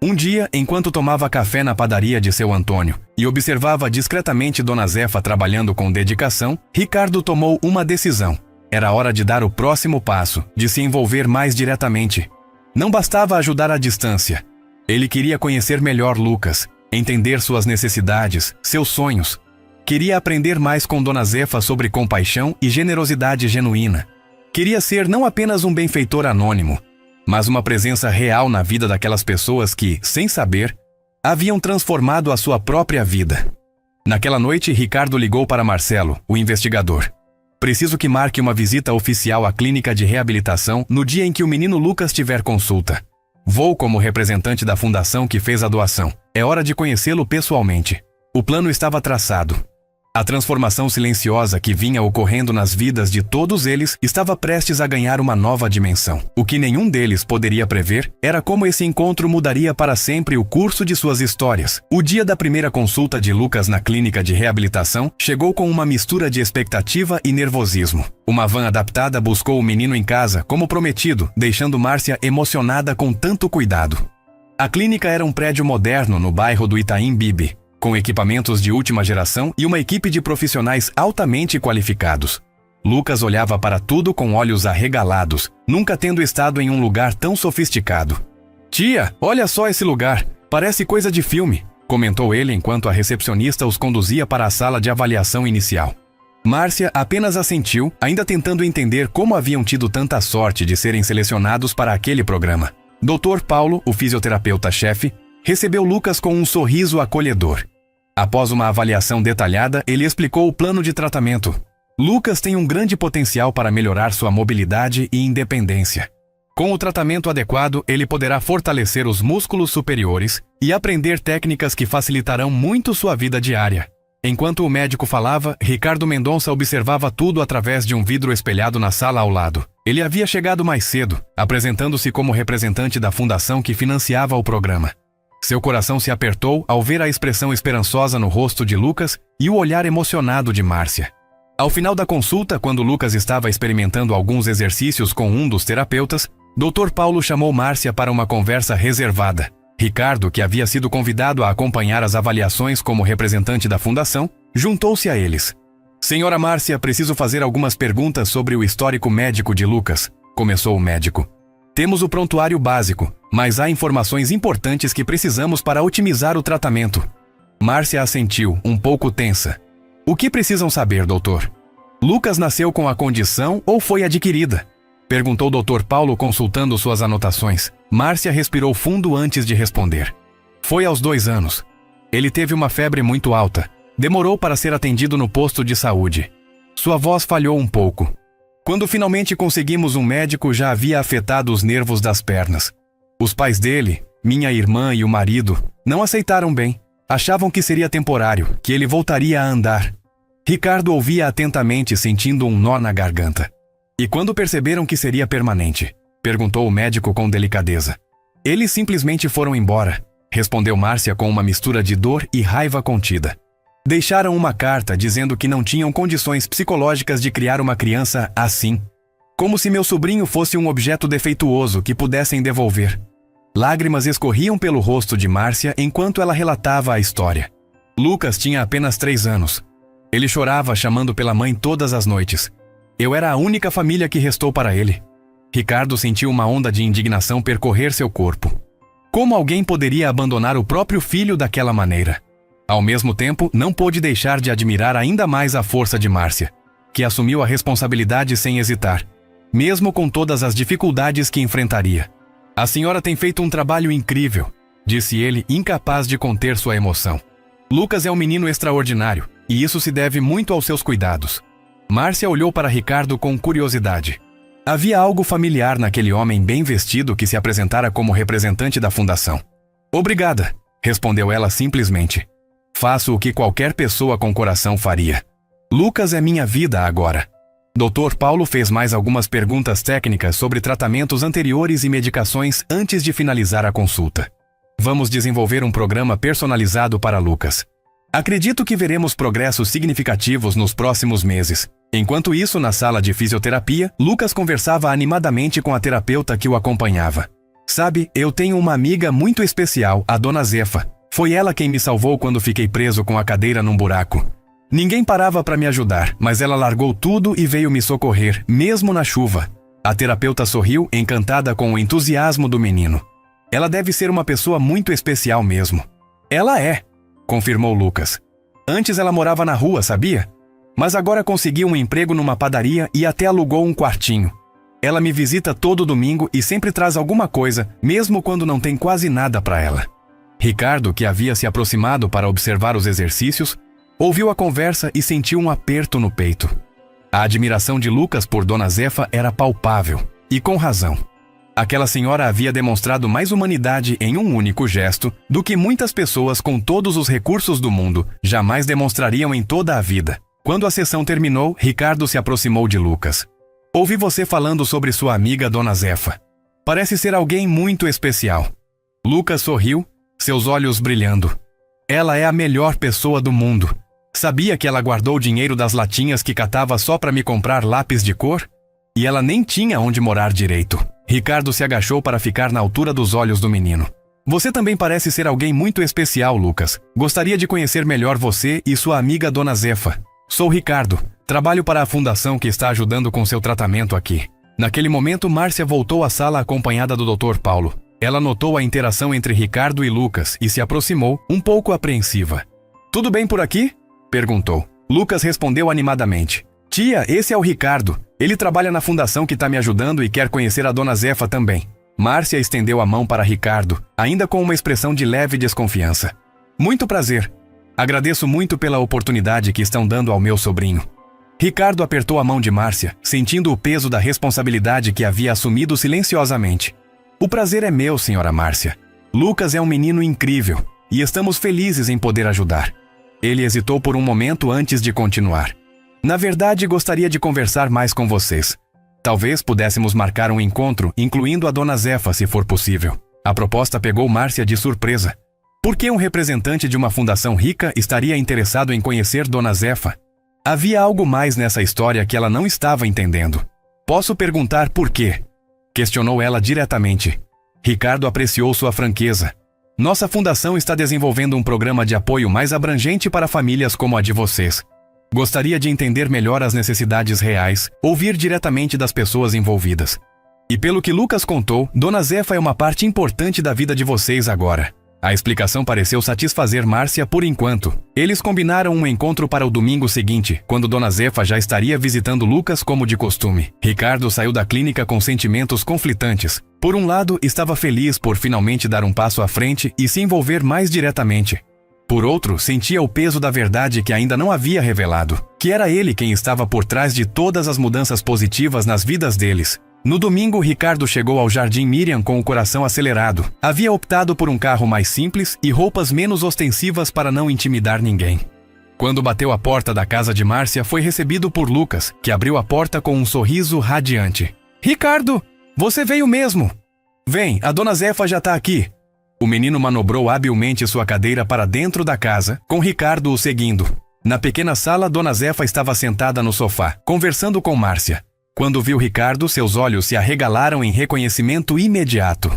Um dia, enquanto tomava café na padaria de seu Antônio e observava discretamente Dona Zefa trabalhando com dedicação, Ricardo tomou uma decisão. Era hora de dar o próximo passo, de se envolver mais diretamente. Não bastava ajudar à distância. Ele queria conhecer melhor Lucas, entender suas necessidades, seus sonhos. Queria aprender mais com Dona Zefa sobre compaixão e generosidade genuína. Queria ser não apenas um benfeitor anônimo, mas uma presença real na vida daquelas pessoas que, sem saber, haviam transformado a sua própria vida. Naquela noite, Ricardo ligou para Marcelo, o investigador. Preciso que marque uma visita oficial à clínica de reabilitação no dia em que o menino Lucas tiver consulta. Vou como representante da fundação que fez a doação. É hora de conhecê-lo pessoalmente. O plano estava traçado. A transformação silenciosa que vinha ocorrendo nas vidas de todos eles estava prestes a ganhar uma nova dimensão. O que nenhum deles poderia prever era como esse encontro mudaria para sempre o curso de suas histórias. O dia da primeira consulta de Lucas na clínica de reabilitação chegou com uma mistura de expectativa e nervosismo. Uma van adaptada buscou o menino em casa, como prometido, deixando Márcia emocionada com tanto cuidado. A clínica era um prédio moderno no bairro do Itaim Bibi, com equipamentos de última geração e uma equipe de profissionais altamente qualificados. Lucas olhava para tudo com olhos arregalados, nunca tendo estado em um lugar tão sofisticado. "Tia, olha só esse lugar, parece coisa de filme", comentou ele enquanto a recepcionista os conduzia para a sala de avaliação inicial. Márcia apenas assentiu, ainda tentando entender como haviam tido tanta sorte de serem selecionados para aquele programa. Dr. Paulo, o fisioterapeuta-chefe, recebeu Lucas com um sorriso acolhedor. Após uma avaliação detalhada, ele explicou o plano de tratamento. Lucas tem um grande potencial para melhorar sua mobilidade e independência. Com o tratamento adequado, ele poderá fortalecer os músculos superiores e aprender técnicas que facilitarão muito sua vida diária. Enquanto o médico falava, Ricardo Mendonça observava tudo através de um vidro espelhado na sala ao lado. Ele havia chegado mais cedo, apresentando-se como representante da fundação que financiava o programa. Seu coração se apertou ao ver a expressão esperançosa no rosto de Lucas e o olhar emocionado de Márcia. Ao final da consulta, quando Lucas estava experimentando alguns exercícios com um dos terapeutas, Dr. Paulo chamou Márcia para uma conversa reservada. Ricardo, que havia sido convidado a acompanhar as avaliações como representante da fundação, juntou-se a eles. "Senhora Márcia, preciso fazer algumas perguntas sobre o histórico médico de Lucas", começou o médico. "Temos o prontuário básico, mas há informações importantes que precisamos para otimizar o tratamento." Márcia assentiu, um pouco tensa. "O que precisam saber, doutor? Lucas nasceu com a condição ou foi adquirida?" perguntou Dr. Paulo consultando suas anotações. Márcia respirou fundo antes de responder. "Foi aos 2 anos. Ele teve uma febre muito alta. Demorou para ser atendido no posto de saúde. Sua voz falhou um pouco. Quando finalmente conseguimos um médico, já havia afetado os nervos das pernas. Os pais dele, minha irmã e o marido, não aceitaram bem. Achavam que seria temporário, que ele voltaria a andar." Ricardo ouvia atentamente, sentindo um nó na garganta. "E quando perceberam que seria permanente?" perguntou o médico com delicadeza. "Eles simplesmente foram embora", respondeu Márcia com uma mistura de dor e raiva contida. "Deixaram uma carta dizendo que não tinham condições psicológicas de criar uma criança assim. Como se meu sobrinho fosse um objeto defeituoso que pudessem devolver." Lágrimas escorriam pelo rosto de Márcia enquanto ela relatava a história. Lucas tinha apenas 3 anos. Ele chorava chamando pela mãe todas as noites. Eu era a única família que restou para ele. Ricardo sentiu uma onda de indignação percorrer seu corpo. Como alguém poderia abandonar o próprio filho daquela maneira? Ao mesmo tempo, não pôde deixar de admirar ainda mais a força de Márcia, que assumiu a responsabilidade sem hesitar, mesmo com todas as dificuldades que enfrentaria. "A senhora tem feito um trabalho incrível", disse ele, incapaz de conter sua emoção. "Lucas é um menino extraordinário, e isso se deve muito aos seus cuidados." Márcia olhou para Ricardo com curiosidade. Havia algo familiar naquele homem bem vestido que se apresentara como representante da fundação. "Obrigada", respondeu ela simplesmente. "Faço o que qualquer pessoa com coração faria." Lucas é minha vida agora. Dr. Paulo fez mais algumas perguntas técnicas sobre tratamentos anteriores e medicações antes de finalizar a consulta. Vamos desenvolver um programa personalizado para Lucas. Acredito que veremos progressos significativos nos próximos meses. Enquanto isso, na sala de fisioterapia, Lucas conversava animadamente com a terapeuta que o acompanhava. Sabe, eu tenho uma amiga muito especial, a Dona Zefa. Foi ela quem me salvou quando fiquei preso com a cadeira num buraco. Ninguém parava para me ajudar, mas ela largou tudo e veio me socorrer, mesmo na chuva. A terapeuta sorriu, encantada com o entusiasmo do menino. Ela deve ser uma pessoa muito especial mesmo. Ela é, confirmou Lucas. Antes ela morava na rua, sabia? Mas agora conseguiu um emprego numa padaria e até alugou um quartinho. Ela me visita todo domingo e sempre traz alguma coisa, mesmo quando não tem quase nada para ela. Ricardo, que havia se aproximado para observar os exercícios, ouviu a conversa e sentiu um aperto no peito. A admiração de Lucas por Dona Zefa era palpável, e com razão. Aquela senhora havia demonstrado mais humanidade em um único gesto do que muitas pessoas com todos os recursos do mundo jamais demonstrariam em toda a vida. Quando a sessão terminou, Ricardo se aproximou de Lucas. Ouvi você falando sobre sua amiga Dona Zefa. Parece ser alguém muito especial. Lucas sorriu, seus olhos brilhando. Ela é a melhor pessoa do mundo. Sabia que ela guardou o dinheiro das latinhas que catava só para me comprar lápis de cor? E ela nem tinha onde morar direito. Ricardo se agachou para ficar na altura dos olhos do menino. Você também parece ser alguém muito especial, Lucas. Gostaria de conhecer melhor você e sua amiga Dona Zefa. Sou Ricardo. Trabalho para a fundação que está ajudando com seu tratamento aqui. Naquele momento, Márcia voltou à sala acompanhada do Dr. Paulo. Ela notou a interação entre Ricardo e Lucas e se aproximou, um pouco apreensiva. Tudo bem por aqui? Perguntou. Lucas respondeu animadamente. Tia, esse é o Ricardo. Ele trabalha na fundação que está me ajudando e quer conhecer a Dona Zefa também. Márcia estendeu a mão para Ricardo, ainda com uma expressão de leve desconfiança. Muito prazer. Agradeço muito pela oportunidade que estão dando ao meu sobrinho. Ricardo apertou a mão de Márcia, sentindo o peso da responsabilidade que havia assumido silenciosamente. O prazer é meu, senhora Márcia. Lucas é um menino incrível e estamos felizes em poder ajudar. Ele hesitou por um momento antes de continuar. Na verdade, gostaria de conversar mais com vocês. Talvez pudéssemos marcar um encontro, incluindo a Dona Zefa, se for possível. A proposta pegou Márcia de surpresa. Por que um representante de uma fundação rica estaria interessado em conhecer Dona Zefa? Havia algo mais nessa história que ela não estava entendendo. Posso perguntar por quê? Questionou ela diretamente. Ricardo apreciou sua franqueza. Nossa fundação está desenvolvendo um programa de apoio mais abrangente para famílias como a de vocês. Gostaria de entender melhor as necessidades reais, ouvir diretamente das pessoas envolvidas. E pelo que Lucas contou, Dona Zefa é uma parte importante da vida de vocês agora. A explicação pareceu satisfazer Márcia por enquanto. Eles combinaram um encontro para o domingo seguinte, quando Dona Zefa já estaria visitando Lucas como de costume. Ricardo saiu da clínica com sentimentos conflitantes. Por um lado, estava feliz por finalmente dar um passo à frente e se envolver mais diretamente. Por outro, sentia o peso da verdade que ainda não havia revelado, que era ele quem estava por trás de todas as mudanças positivas nas vidas deles. No domingo, Ricardo chegou ao Jardim Miriam com o coração acelerado. Havia optado por um carro mais simples e roupas menos ostensivas para não intimidar ninguém. Quando bateu à porta da casa de Márcia, foi recebido por Lucas, que abriu a porta com um sorriso radiante. Ricardo, você veio mesmo! Vem, a Dona Zefa já está aqui. O menino manobrou habilmente sua cadeira para dentro da casa, com Ricardo o seguindo. Na pequena sala, Dona Zefa estava sentada no sofá, conversando com Márcia. Quando viu Ricardo, seus olhos se arregalaram em reconhecimento imediato.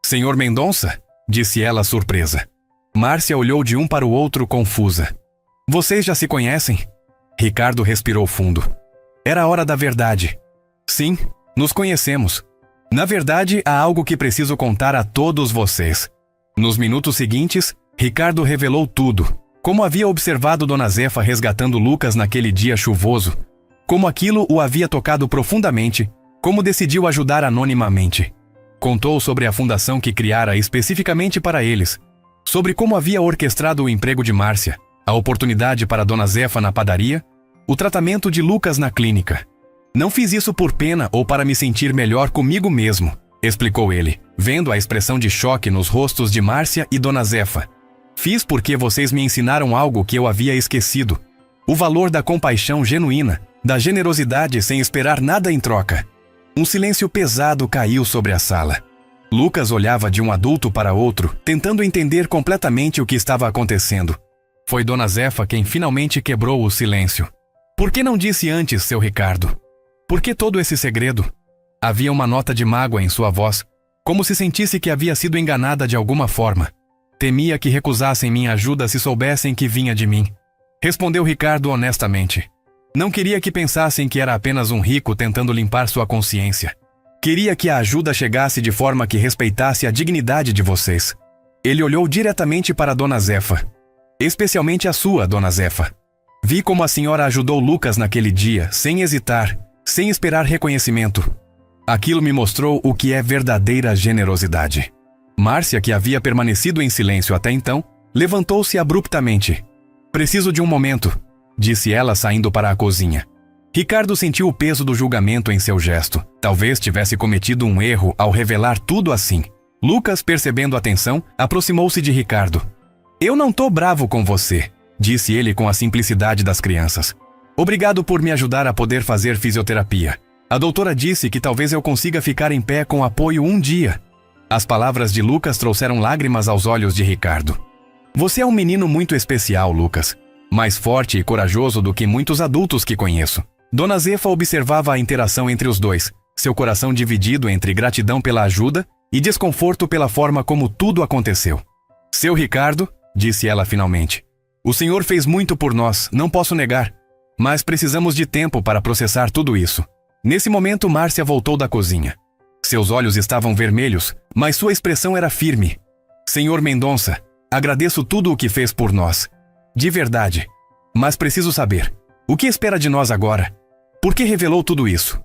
Senhor Mendonça? Disse ela surpresa. Márcia olhou de um para o outro confusa. Vocês já se conhecem? Ricardo respirou fundo. Era a hora da verdade. Sim, nos conhecemos. Na verdade, há algo que preciso contar a todos vocês. Nos minutos seguintes, Ricardo revelou tudo. Como havia observado Dona Zefa resgatando Lucas naquele dia chuvoso. Como aquilo o havia tocado profundamente. Como decidiu ajudar anonimamente. Contou sobre a fundação que criara especificamente para eles. Sobre como havia orquestrado o emprego de Márcia. A oportunidade para Dona Zefa na padaria. O tratamento de Lucas na clínica. Não fiz isso por pena ou para me sentir melhor comigo mesmo, explicou ele, vendo a expressão de choque nos rostos de Márcia e Dona Zefa. Fiz porque vocês me ensinaram algo que eu havia esquecido. O valor da compaixão genuína, da generosidade sem esperar nada em troca. Um silêncio pesado caiu sobre a sala. Lucas olhava de um adulto para outro, tentando entender completamente o que estava acontecendo. Foi Dona Zefa quem finalmente quebrou o silêncio. Por que não disse antes, seu Ricardo? Por que todo esse segredo? Havia uma nota de mágoa em sua voz, como se sentisse que havia sido enganada de alguma forma. Temia que recusassem minha ajuda se soubessem que vinha de mim. Respondeu Ricardo honestamente. Não queria que pensassem que era apenas um rico tentando limpar sua consciência. Queria que a ajuda chegasse de forma que respeitasse a dignidade de vocês. Ele olhou diretamente para Dona Zefa. Especialmente a sua, Dona Zefa. Vi como a senhora ajudou Lucas naquele dia, sem hesitar, sem esperar reconhecimento. Aquilo me mostrou o que é verdadeira generosidade. Márcia, que havia permanecido em silêncio até então, levantou-se abruptamente. Preciso de um momento, disse ela saindo para a cozinha. Ricardo sentiu o peso do julgamento em seu gesto. Talvez tivesse cometido um erro ao revelar tudo assim. Lucas, percebendo a tensão, aproximou-se de Ricardo. Eu não tô bravo com você, disse ele com a simplicidade das crianças. Obrigado por me ajudar a poder fazer fisioterapia. A doutora disse que talvez eu consiga ficar em pé com apoio um dia. As palavras de Lucas trouxeram lágrimas aos olhos de Ricardo. Você é um menino muito especial, Lucas. Mais forte e corajoso do que muitos adultos que conheço. Dona Zefa observava a interação entre os dois, seu coração dividido entre gratidão pela ajuda e desconforto pela forma como tudo aconteceu. Seu Ricardo, disse ela finalmente, o senhor fez muito por nós, não posso negar, mas precisamos de tempo para processar tudo isso. Nesse momento, Márcia voltou da cozinha. Seus olhos estavam vermelhos, mas sua expressão era firme. Senhor Mendonça, agradeço tudo o que fez por nós. De verdade. Mas preciso saber, o que espera de nós agora? Por que revelou tudo isso?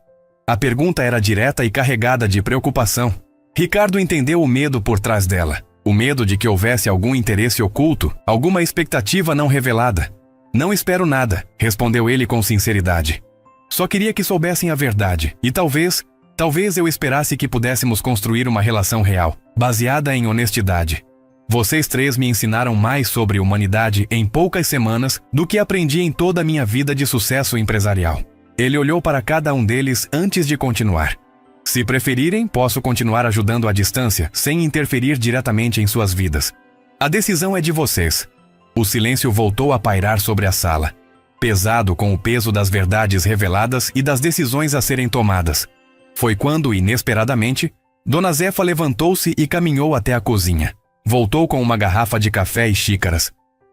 A pergunta era direta e carregada de preocupação. Ricardo entendeu o medo por trás dela. O medo de que houvesse algum interesse oculto, alguma expectativa não revelada. Não espero nada, respondeu ele com sinceridade. Só queria que soubessem a verdade, e talvez eu esperasse que pudéssemos construir uma relação real, baseada em honestidade. Vocês três me ensinaram mais sobre humanidade em poucas semanas do que aprendi em toda a minha vida de sucesso empresarial. Ele olhou para cada um deles antes de continuar. Se preferirem, posso continuar ajudando à distância, sem interferir diretamente em suas vidas. A decisão é de vocês. O silêncio voltou a pairar sobre a sala, pesado com o peso das verdades reveladas e das decisões a serem tomadas. Foi quando, inesperadamente, Dona Zefa levantou-se e caminhou até a cozinha. Voltou com uma garrafa de café e xícaras.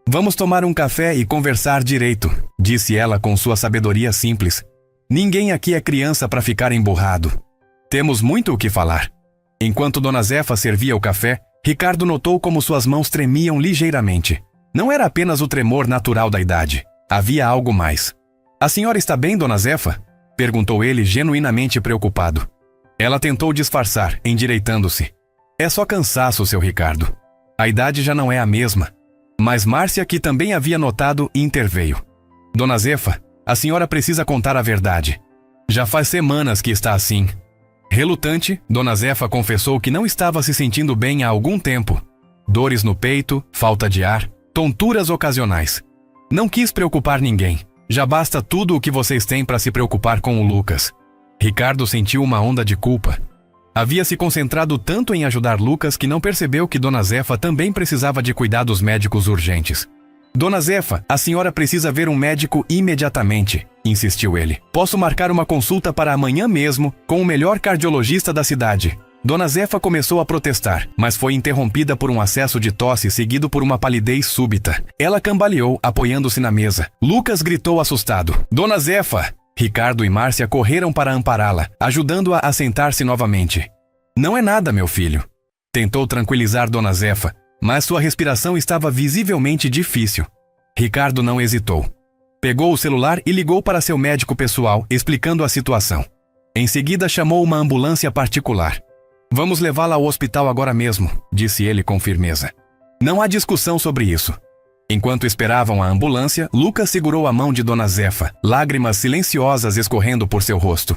Vamos tomar um café e conversar direito, disse ela com sua sabedoria simples. Ninguém aqui é criança para ficar emburrado. Temos muito o que falar. Enquanto Dona Zefa servia o café, Ricardo notou como suas mãos tremiam ligeiramente. Não era apenas o tremor natural da idade. Havia algo mais. A senhora está bem, Dona Zefa? Perguntou ele, genuinamente preocupado. Ela tentou disfarçar, endireitando-se. É só cansaço, seu Ricardo. A idade já não é a mesma. Mas Márcia, que também havia notado, interveio. Dona Zefa, a senhora precisa contar a verdade. Já faz semanas que está assim. Relutante, Dona Zefa confessou que não estava se sentindo bem há algum tempo. Dores no peito, falta de ar, tonturas ocasionais. Não quis preocupar ninguém. Já basta tudo o que vocês têm para se preocupar com o Lucas. Ricardo sentiu uma onda de culpa. Havia se concentrado tanto em ajudar Lucas que não percebeu que Dona Zefa também precisava de cuidados médicos urgentes. Dona Zefa, a senhora precisa ver um médico imediatamente, insistiu ele. Posso marcar uma consulta para amanhã mesmo com o melhor cardiologista da cidade. Dona Zefa começou a protestar, mas foi interrompida por um acesso de tosse seguido por uma palidez súbita. Ela cambaleou, apoiando-se na mesa. Lucas gritou assustado. Dona Zefa! Ricardo e Márcia correram para ampará-la, ajudando-a a sentar-se novamente. Não é nada, meu filho. Tentou tranquilizar Dona Zefa, mas sua respiração estava visivelmente difícil. Ricardo não hesitou. Pegou o celular e ligou para seu médico pessoal, explicando a situação. Em seguida, chamou uma ambulância particular. Vamos levá-la ao hospital agora mesmo, disse ele com firmeza. Não há discussão sobre isso. Enquanto esperavam a ambulância, Lucas segurou a mão de Dona Zefa, lágrimas silenciosas escorrendo por seu rosto.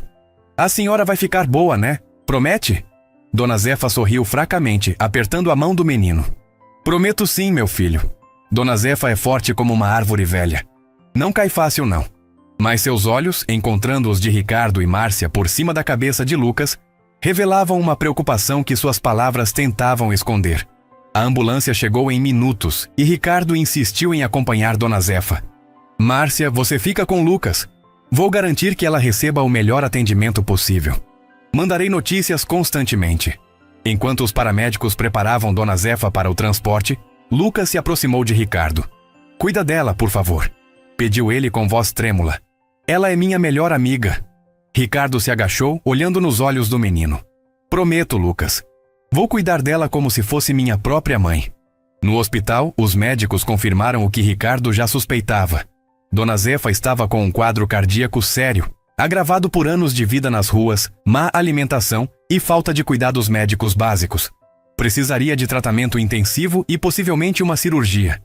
A senhora vai ficar boa, né? Promete? Dona Zefa sorriu fracamente, apertando a mão do menino. Prometo sim, meu filho. Dona Zefa é forte como uma árvore velha. Não cai fácil, não. Mas seus olhos, encontrando os de Ricardo e Márcia por cima da cabeça de Lucas, revelavam uma preocupação que suas palavras tentavam esconder. A ambulância chegou em minutos e Ricardo insistiu em acompanhar Dona Zefa. Márcia, você fica com Lucas. Vou garantir que ela receba o melhor atendimento possível. Mandarei notícias constantemente. Enquanto os paramédicos preparavam Dona Zefa para o transporte, Lucas se aproximou de Ricardo. Cuida dela, por favor, pediu ele com voz trêmula. Ela é minha melhor amiga. Ricardo se agachou, olhando nos olhos do menino. Prometo, Lucas. Vou cuidar dela como se fosse minha própria mãe. No hospital, os médicos confirmaram o que Ricardo já suspeitava. Dona Zefa estava com um quadro cardíaco sério, agravado por anos de vida nas ruas, má alimentação e falta de cuidados médicos básicos. Precisaria de tratamento intensivo e possivelmente uma cirurgia.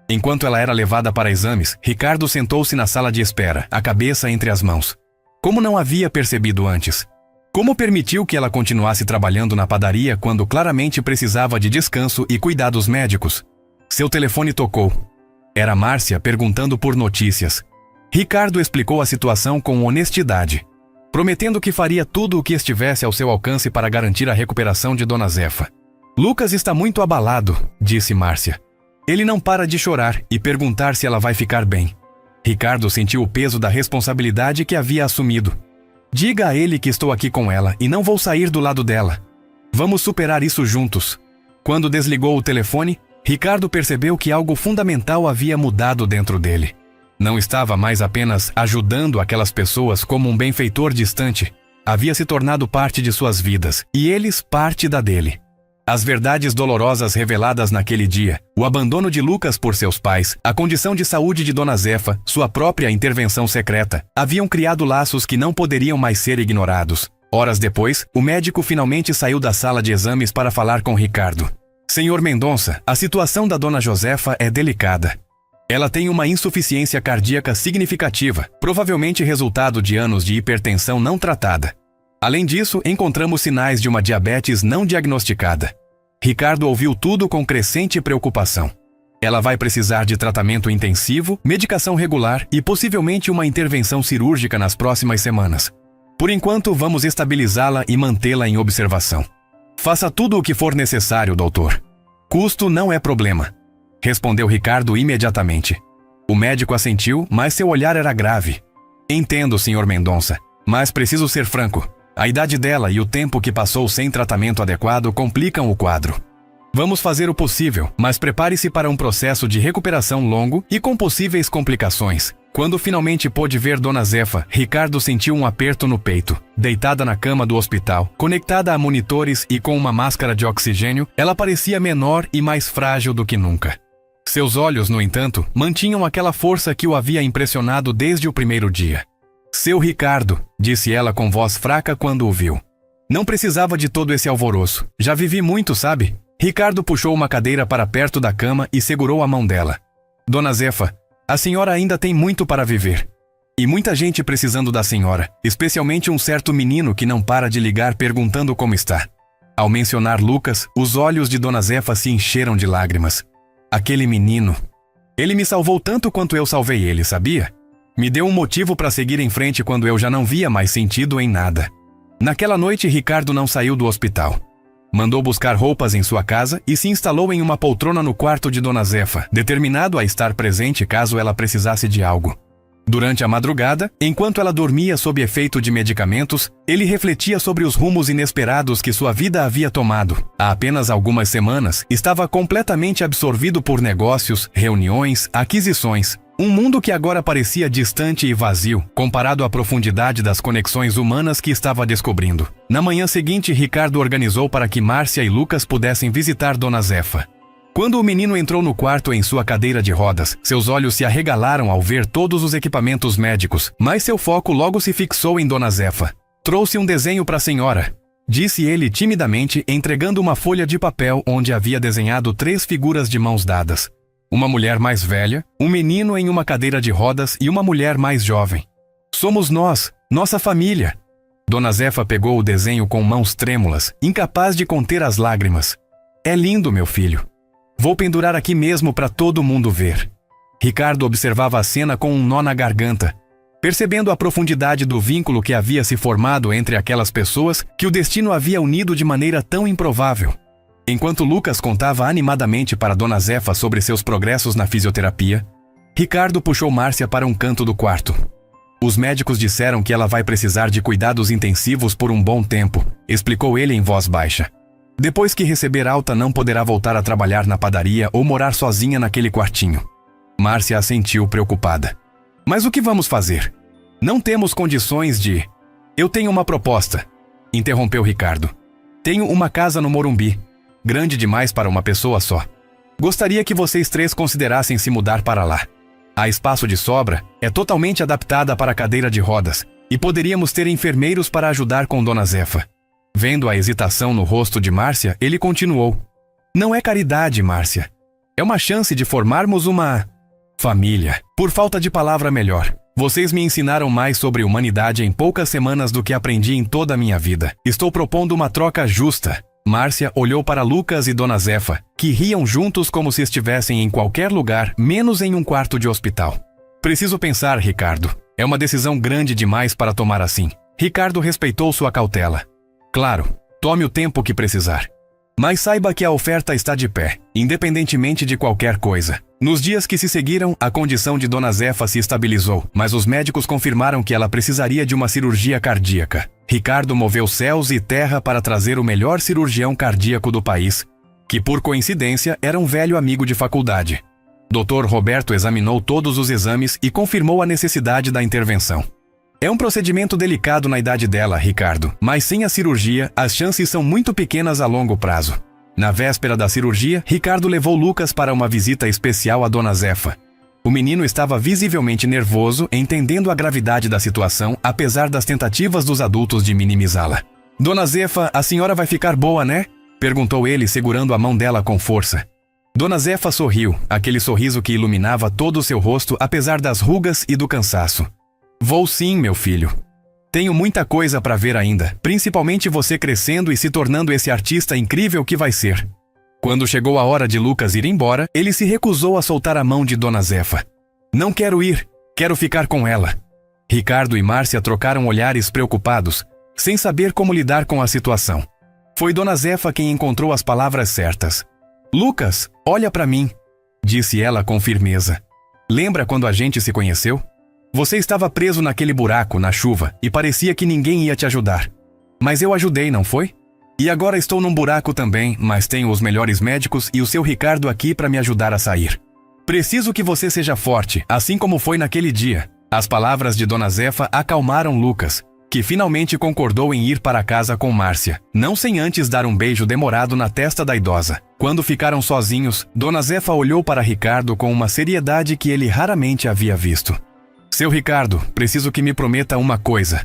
Enquanto ela era levada para exames, Ricardo sentou-se na sala de espera, a cabeça entre as mãos. Como não havia percebido antes? Como permitiu que ela continuasse trabalhando na padaria quando claramente precisava de descanso e cuidados médicos? Seu telefone tocou. Era Márcia perguntando por notícias. Ricardo explicou a situação com honestidade, prometendo que faria tudo o que estivesse ao seu alcance para garantir a recuperação de Dona Zefa. Lucas está muito abalado, disse Márcia. Ele não para de chorar e perguntar se ela vai ficar bem. Ricardo sentiu o peso da responsabilidade que havia assumido. Diga a ele que estou aqui com ela e não vou sair do lado dela. Vamos superar isso juntos. Quando desligou o telefone, Ricardo percebeu que algo fundamental havia mudado dentro dele. Não estava mais apenas ajudando aquelas pessoas como um benfeitor distante. Havia se tornado parte de suas vidas, e eles parte da dele. As verdades dolorosas reveladas naquele dia, o abandono de Lucas por seus pais, a condição de saúde de Dona Zefa, sua própria intervenção secreta, haviam criado laços que não poderiam mais ser ignorados. Horas depois, o médico finalmente saiu da sala de exames para falar com Ricardo. Senhor Mendonça, a situação da Dona Josefa é delicada. Ela tem uma insuficiência cardíaca significativa, provavelmente resultado de anos de hipertensão não tratada. Além disso, encontramos sinais de uma diabetes não diagnosticada. Ricardo ouviu tudo com crescente preocupação. Ela vai precisar de tratamento intensivo, medicação regular e possivelmente uma intervenção cirúrgica nas próximas semanas. Por enquanto, vamos estabilizá-la e mantê-la em observação. Faça tudo o que for necessário, doutor. Custo não é problema, respondeu Ricardo imediatamente. O médico assentiu, mas seu olhar era grave. Entendo, Sr. Mendonça, mas preciso ser franco. A idade dela e o tempo que passou sem tratamento adequado complicam o quadro. Vamos fazer o possível, mas prepare-se para um processo de recuperação longo e com possíveis complicações. Quando finalmente pôde ver Dona Zefa, Ricardo sentiu um aperto no peito. Deitada na cama do hospital, conectada a monitores e com uma máscara de oxigênio, ela parecia menor e mais frágil do que nunca. Seus olhos, no entanto, mantinham aquela força que o havia impressionado desde o primeiro dia. Seu Ricardo, disse ela com voz fraca quando o viu. Não precisava de todo esse alvoroço. Já vivi muito, sabe? Ricardo puxou uma cadeira para perto da cama e segurou a mão dela. Dona Zefa, a senhora ainda tem muito para viver. E muita gente precisando da senhora, especialmente um certo menino que não para de ligar perguntando como está. Ao mencionar Lucas, os olhos de Dona Zefa se encheram de lágrimas. Aquele menino. Ele me salvou tanto quanto eu salvei ele, sabia? Me deu um motivo para seguir em frente quando eu já não via mais sentido em nada. Naquela noite, Ricardo não saiu do hospital. Mandou buscar roupas em sua casa e se instalou em uma poltrona no quarto de Dona Zefa, determinado a estar presente caso ela precisasse de algo. Durante a madrugada, enquanto ela dormia sob efeito de medicamentos, ele refletia sobre os rumos inesperados que sua vida havia tomado. Há apenas algumas semanas, estava completamente absorvido por negócios, reuniões, aquisições. Um mundo que agora parecia distante e vazio, comparado à profundidade das conexões humanas que estava descobrindo. Na manhã seguinte, Ricardo organizou para que Márcia e Lucas pudessem visitar Dona Zefa. Quando o menino entrou no quarto em sua cadeira de rodas, seus olhos se arregalaram ao ver todos os equipamentos médicos, mas seu foco logo se fixou em Dona Zefa. Trouxe um desenho para a senhora, disse ele timidamente, entregando uma folha de papel onde havia desenhado 3 figuras de mãos dadas. Uma mulher mais velha, um menino em uma cadeira de rodas e uma mulher mais jovem. Somos nós, nossa família. Dona Zefa pegou o desenho com mãos trêmulas, incapaz de conter as lágrimas. É lindo, meu filho. Vou pendurar aqui mesmo para todo mundo ver. Ricardo observava a cena com um nó na garganta, percebendo a profundidade do vínculo que havia se formado entre aquelas pessoas que o destino havia unido de maneira tão improvável. Enquanto Lucas contava animadamente para Dona Zefa sobre seus progressos na fisioterapia, Ricardo puxou Márcia para um canto do quarto. Os médicos disseram que ela vai precisar de cuidados intensivos por um bom tempo, explicou ele em voz baixa. Depois que receber alta, não poderá voltar a trabalhar na padaria ou morar sozinha naquele quartinho. Márcia assentiu preocupada. Mas o que vamos fazer? Não temos condições de... Eu tenho uma proposta, interrompeu Ricardo. Tenho uma casa no Morumbi, grande demais para uma pessoa só. Gostaria que vocês 3 considerassem se mudar para lá. Há espaço de sobra, é totalmente adaptada para cadeira de rodas, e poderíamos ter enfermeiros para ajudar com Dona Zefa. Vendo a hesitação no rosto de Márcia, ele continuou. Não é caridade, Márcia. É uma chance de formarmos uma... família. Por falta de palavra melhor. Vocês me ensinaram mais sobre humanidade em poucas semanas do que aprendi em toda a minha vida. Estou propondo uma troca justa. Márcia olhou para Lucas e Dona Zefa, que riam juntos como se estivessem em qualquer lugar, menos em um quarto de hospital. Preciso pensar, Ricardo. É uma decisão grande demais para tomar assim. Ricardo respeitou sua cautela. Claro, tome o tempo que precisar. Mas saiba que a oferta está de pé, independentemente de qualquer coisa. Nos dias que se seguiram, a condição de Dona Zefa se estabilizou, mas os médicos confirmaram que ela precisaria de uma cirurgia cardíaca. Ricardo moveu céus e terra para trazer o melhor cirurgião cardíaco do país, que por coincidência era um velho amigo de faculdade. Dr. Roberto examinou todos os exames e confirmou a necessidade da intervenção. É um procedimento delicado na idade dela, Ricardo, mas sem a cirurgia, as chances são muito pequenas a longo prazo. Na véspera da cirurgia, Ricardo levou Lucas para uma visita especial a Dona Zefa. O menino estava visivelmente nervoso, entendendo a gravidade da situação, apesar das tentativas dos adultos de minimizá-la. Dona Zefa, a senhora vai ficar boa, né? Perguntou ele, segurando a mão dela com força. Dona Zefa sorriu, aquele sorriso que iluminava todo o seu rosto, apesar das rugas e do cansaço. Vou sim, meu filho. Tenho muita coisa para ver ainda, principalmente você crescendo e se tornando esse artista incrível que vai ser. Quando chegou a hora de Lucas ir embora, ele se recusou a soltar a mão de Dona Zefa. Não quero ir, quero ficar com ela. Ricardo e Márcia trocaram olhares preocupados, sem saber como lidar com a situação. Foi Dona Zefa quem encontrou as palavras certas. Lucas, olha para mim, disse ela com firmeza. Lembra quando a gente se conheceu? Você estava preso naquele buraco, na chuva, e parecia que ninguém ia te ajudar. Mas eu ajudei, não foi? E agora estou num buraco também, mas tenho os melhores médicos e o seu Ricardo aqui para me ajudar a sair. Preciso que você seja forte, assim como foi naquele dia. As palavras de Dona Zefa acalmaram Lucas, que finalmente concordou em ir para casa com Márcia, não sem antes dar um beijo demorado na testa da idosa. Quando ficaram sozinhos, Dona Zefa olhou para Ricardo com uma seriedade que ele raramente havia visto. Seu Ricardo, preciso que me prometa uma coisa.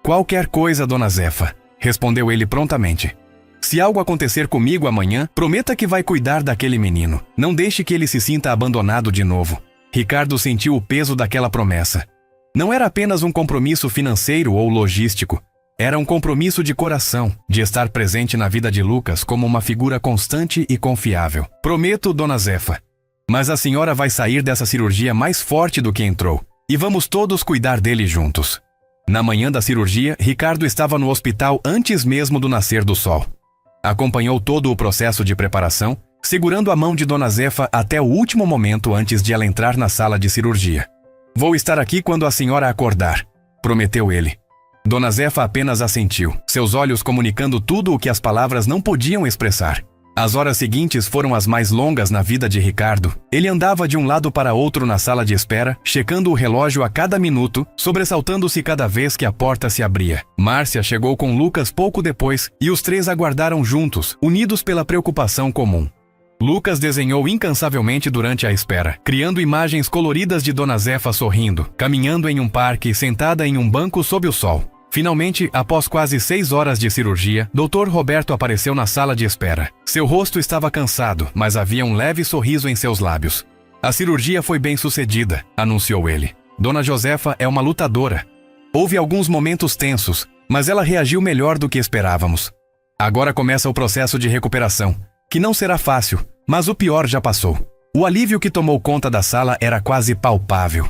Qualquer coisa, Dona Zefa, respondeu ele prontamente. Se algo acontecer comigo amanhã, prometa que vai cuidar daquele menino. Não deixe que ele se sinta abandonado de novo. Ricardo sentiu o peso daquela promessa. Não era apenas um compromisso financeiro ou logístico. Era um compromisso de coração, de estar presente na vida de Lucas como uma figura constante e confiável. Prometo, Dona Zefa. Mas a senhora vai sair dessa cirurgia mais forte do que entrou. E vamos todos cuidar dele juntos. Na manhã da cirurgia, Ricardo estava no hospital antes mesmo do nascer do sol. Acompanhou todo o processo de preparação, segurando a mão de Dona Zefa até o último momento antes de ela entrar na sala de cirurgia. Vou estar aqui quando a senhora acordar, prometeu ele. Dona Zefa apenas assentiu, seus olhos comunicando tudo o que as palavras não podiam expressar. As horas seguintes foram as mais longas na vida de Ricardo. Ele andava de um lado para outro na sala de espera, checando o relógio a cada minuto, sobressaltando-se cada vez que a porta se abria. Márcia chegou com Lucas pouco depois e os 3 aguardaram juntos, unidos pela preocupação comum. Lucas desenhou incansavelmente durante a espera, criando imagens coloridas de Dona Zefa sorrindo, caminhando em um parque, sentada em um banco sob o sol. Finalmente, após quase 6 horas de cirurgia, Dr. Roberto apareceu na sala de espera. Seu rosto estava cansado, mas havia um leve sorriso em seus lábios. A cirurgia foi bem sucedida, anunciou ele. Dona Josefa é uma lutadora. Houve alguns momentos tensos, mas ela reagiu melhor do que esperávamos. Agora começa o processo de recuperação, que não será fácil, mas o pior já passou. O alívio que tomou conta da sala era quase palpável.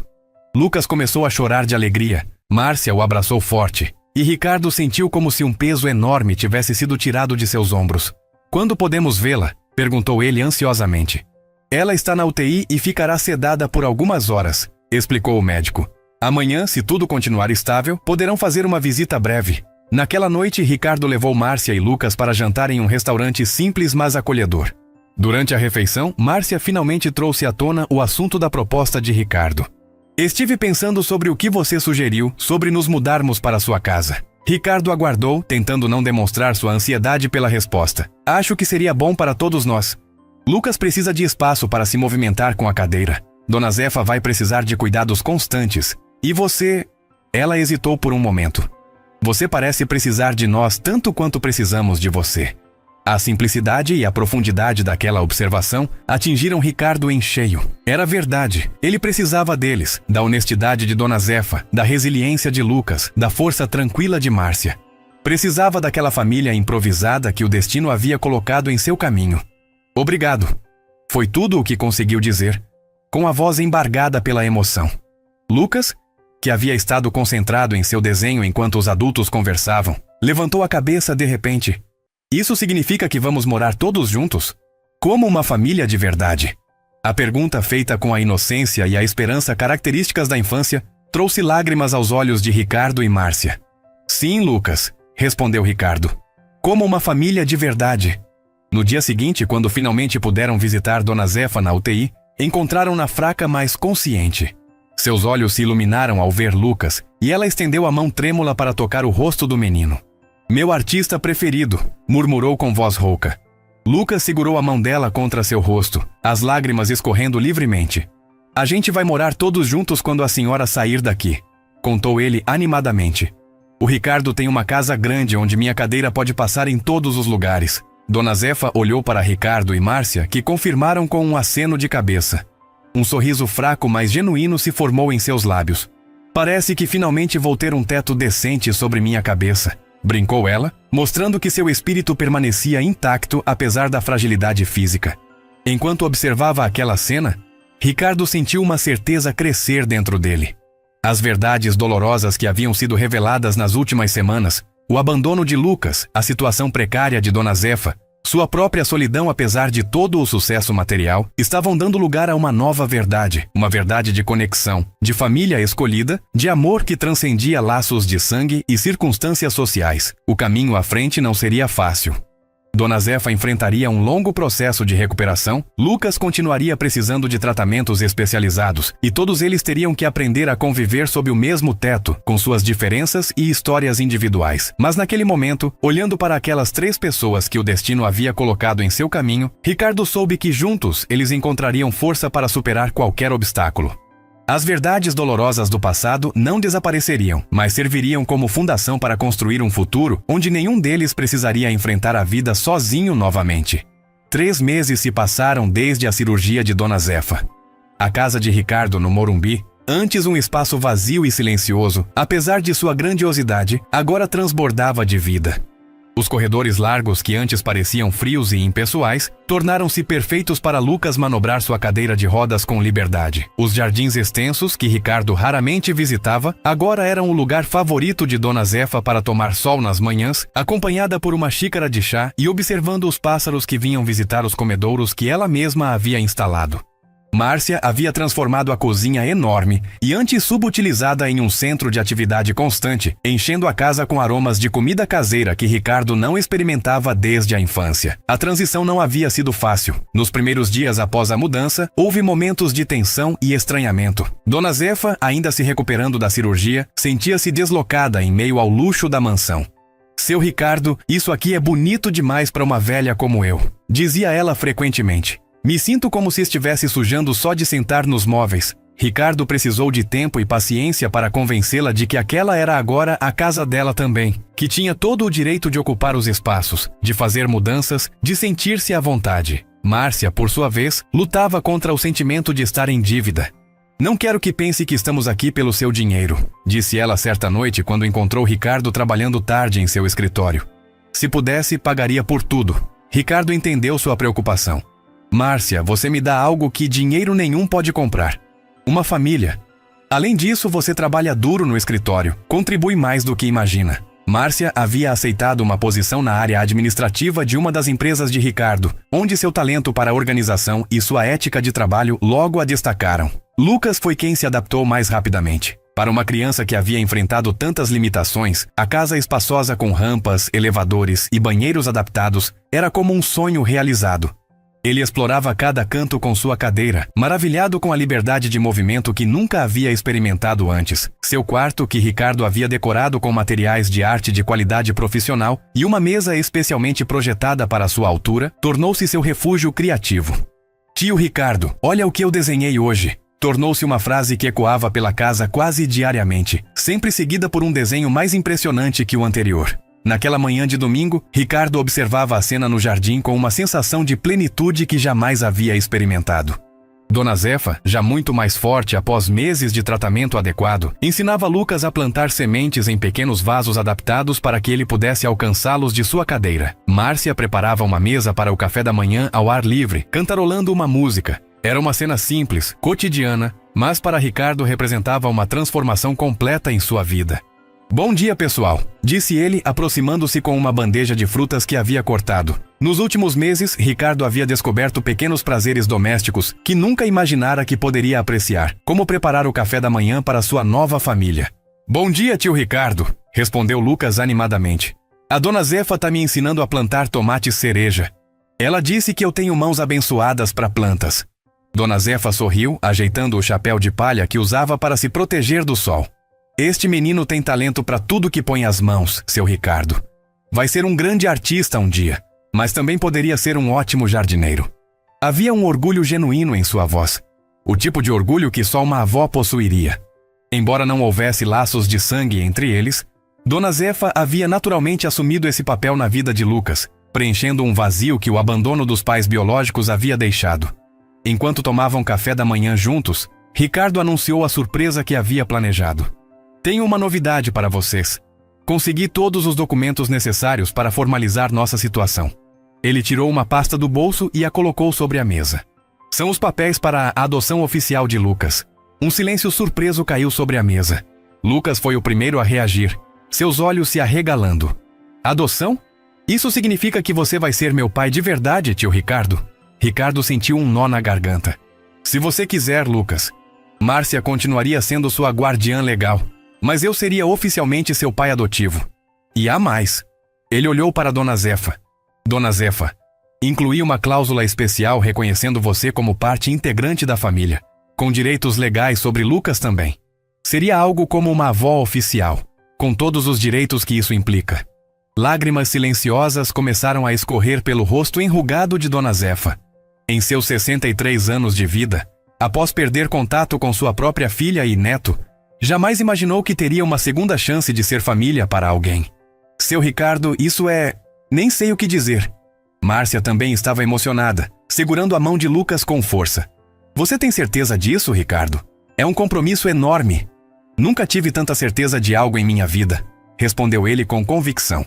Lucas começou a chorar de alegria. Márcia o abraçou forte. E Ricardo sentiu como se um peso enorme tivesse sido tirado de seus ombros. "Quando podemos vê-la?" perguntou ele ansiosamente. "Ela está na UTI e ficará sedada por algumas horas", explicou o médico. "Amanhã, se tudo continuar estável, poderão fazer uma visita breve." Naquela noite, Ricardo levou Márcia e Lucas para jantar em um restaurante simples, mas acolhedor. Durante a refeição, Márcia finalmente trouxe à tona o assunto da proposta de Ricardo. "Estive pensando sobre o que você sugeriu sobre nos mudarmos para sua casa." Ricardo aguardou, tentando não demonstrar sua ansiedade pela resposta. "Acho que seria bom para todos nós. Lucas precisa de espaço para se movimentar com a cadeira. Dona Zefa vai precisar de cuidados constantes. E você..." Ela hesitou por um momento. "Você parece precisar de nós tanto quanto precisamos de você." A simplicidade e a profundidade daquela observação atingiram Ricardo em cheio. Era verdade. Ele precisava deles, da honestidade de Dona Zefa, da resiliência de Lucas, da força tranquila de Márcia. Precisava daquela família improvisada que o destino havia colocado em seu caminho. "Obrigado." Foi tudo o que conseguiu dizer, com a voz embargada pela emoção. Lucas, que havia estado concentrado em seu desenho enquanto os adultos conversavam, levantou a cabeça de repente. "Isso significa que vamos morar todos juntos? Como uma família de verdade?" A pergunta, feita com a inocência e a esperança características da infância, trouxe lágrimas aos olhos de Ricardo e Márcia. "Sim, Lucas", respondeu Ricardo. "Como uma família de verdade." No dia seguinte, quando finalmente puderam visitar Dona Zefa na UTI, encontraram-na fraca, mas consciente. Seus olhos se iluminaram ao ver Lucas, e ela estendeu a mão trêmula para tocar o rosto do menino. "Meu artista preferido", murmurou com voz rouca. Lucas segurou a mão dela contra seu rosto, as lágrimas escorrendo livremente. "A gente vai morar todos juntos quando a senhora sair daqui", contou ele animadamente. "O Ricardo tem uma casa grande onde minha cadeira pode passar em todos os lugares." Dona Zefa olhou para Ricardo e Márcia, que confirmaram com um aceno de cabeça. Um sorriso fraco, mas genuíno se formou em seus lábios. "Parece que finalmente vou ter um teto decente sobre minha cabeça", brincou ela, mostrando que seu espírito permanecia intacto apesar da fragilidade física. Enquanto observava aquela cena, Ricardo sentiu uma certeza crescer dentro dele. As verdades dolorosas que haviam sido reveladas nas últimas semanas, o abandono de Lucas, a situação precária de Dona Zefa, sua própria solidão apesar de todo o sucesso material, estavam dando lugar a uma nova verdade, uma verdade de conexão, de família escolhida, de amor que transcendia laços de sangue e circunstâncias sociais. O caminho à frente não seria fácil. Dona Zefa enfrentaria um longo processo de recuperação, Lucas continuaria precisando de tratamentos especializados, e todos eles teriam que aprender a conviver sob o mesmo teto, com suas diferenças e histórias individuais. Mas naquele momento, olhando para aquelas 3 pessoas que o destino havia colocado em seu caminho, Ricardo soube que juntos eles encontrariam força para superar qualquer obstáculo. As verdades dolorosas do passado não desapareceriam, mas serviriam como fundação para construir um futuro onde nenhum deles precisaria enfrentar a vida sozinho novamente. 3 meses se passaram desde a cirurgia de Dona Zefa. A casa de Ricardo no Morumbi, antes um espaço vazio e silencioso, apesar de sua grandiosidade, agora transbordava de vida. Os corredores largos que antes pareciam frios e impessoais tornaram-se perfeitos para Lucas manobrar sua cadeira de rodas com liberdade. Os jardins extensos, que Ricardo raramente visitava, agora eram o lugar favorito de Dona Zefa para tomar sol nas manhãs, acompanhada por uma xícara de chá e observando os pássaros que vinham visitar os comedouros que ela mesma havia instalado. Márcia havia transformado a cozinha enorme e antes subutilizada em um centro de atividade constante, enchendo a casa com aromas de comida caseira que Ricardo não experimentava desde a infância. A transição não havia sido fácil. Nos primeiros dias após a mudança, houve momentos de tensão e estranhamento. Dona Zefa, ainda se recuperando da cirurgia, sentia-se deslocada em meio ao luxo da mansão. "Seu Ricardo, isso aqui é bonito demais para uma velha como eu", dizia ela frequentemente. "Me sinto como se estivesse sujando só de sentar nos móveis." Ricardo precisou de tempo e paciência para convencê-la de que aquela era agora a casa dela também, que tinha todo o direito de ocupar os espaços, de fazer mudanças, de sentir-se à vontade. Márcia, por sua vez, lutava contra o sentimento de estar em dívida. "Não quero que pense que estamos aqui pelo seu dinheiro", disse ela certa noite quando encontrou Ricardo trabalhando tarde em seu escritório. "Se pudesse, pagaria por tudo." Ricardo entendeu sua preocupação. Márcia, você me dá algo que dinheiro nenhum pode comprar. Uma família. Além disso, você trabalha duro no escritório, contribui mais do que imagina. Márcia havia aceitado uma posição na área administrativa de uma das empresas de Ricardo, onde seu talento para a organização e sua ética de trabalho logo a destacaram. Lucas foi quem se adaptou mais rapidamente. Para uma criança que havia enfrentado tantas limitações, a casa espaçosa com rampas, elevadores e banheiros adaptados era como um sonho realizado. Ele explorava cada canto com sua cadeira, maravilhado com a liberdade de movimento que nunca havia experimentado antes. Seu quarto, que Ricardo havia decorado com materiais de arte de qualidade profissional e uma mesa especialmente projetada para sua altura, tornou-se seu refúgio criativo. Tio Ricardo, olha o que eu desenhei hoje. Tornou-se uma frase que ecoava pela casa quase diariamente, sempre seguida por um desenho mais impressionante que o anterior. Naquela manhã de domingo, Ricardo observava a cena no jardim com uma sensação de plenitude que jamais havia experimentado. Dona Zefa, já muito mais forte após meses de tratamento adequado, ensinava Lucas a plantar sementes em pequenos vasos adaptados para que ele pudesse alcançá-los de sua cadeira. Márcia preparava uma mesa para o café da manhã ao ar livre, cantarolando uma música. Era uma cena simples, cotidiana, mas para Ricardo representava uma transformação completa em sua vida. Bom dia, pessoal, disse ele, aproximando-se com uma bandeja de frutas que havia cortado. Nos últimos meses, Ricardo havia descoberto pequenos prazeres domésticos que nunca imaginara que poderia apreciar, como preparar o café da manhã para sua nova família. Bom dia, tio Ricardo, respondeu Lucas animadamente. A dona Zefa está me ensinando a plantar tomate cereja. Ela disse que eu tenho mãos abençoadas para plantas. Dona Zefa sorriu, ajeitando o chapéu de palha que usava para se proteger do sol. Este menino tem talento para tudo que põe as mãos, seu Ricardo. Vai ser um grande artista um dia, mas também poderia ser um ótimo jardineiro. Havia um orgulho genuíno em sua voz, o tipo de orgulho que só uma avó possuiria. Embora não houvesse laços de sangue entre eles, Dona Zefa havia naturalmente assumido esse papel na vida de Lucas, preenchendo um vazio que o abandono dos pais biológicos havia deixado. Enquanto tomavam café da manhã juntos, Ricardo anunciou a surpresa que havia planejado. Tenho uma novidade para vocês. Consegui todos os documentos necessários para formalizar nossa situação. Ele tirou uma pasta do bolso e a colocou sobre a mesa. São os papéis para a adoção oficial de Lucas. Um silêncio surpreso caiu sobre a mesa. Lucas foi o primeiro a reagir, seus olhos se arregalando. Adoção? Isso significa que você vai ser meu pai de verdade, tio Ricardo? Ricardo sentiu um nó na garganta. Se você quiser, Lucas. Márcia continuaria sendo sua guardiã legal. Mas eu seria oficialmente seu pai adotivo. E há mais. Ele olhou para Dona Zefa. Dona Zefa, incluí uma cláusula especial reconhecendo você como parte integrante da família, com direitos legais sobre Lucas também. Seria algo como uma avó oficial, com todos os direitos que isso implica. Lágrimas silenciosas começaram a escorrer pelo rosto enrugado de Dona Zefa. Em seus 63 anos de vida, após perder contato com sua própria filha e neto, jamais imaginou que teria uma segunda chance de ser família para alguém. Seu Ricardo, isso é... nem sei o que dizer. Márcia também estava emocionada, segurando a mão de Lucas com força. Você tem certeza disso, Ricardo? É um compromisso enorme. Nunca tive tanta certeza de algo em minha vida, respondeu ele com convicção.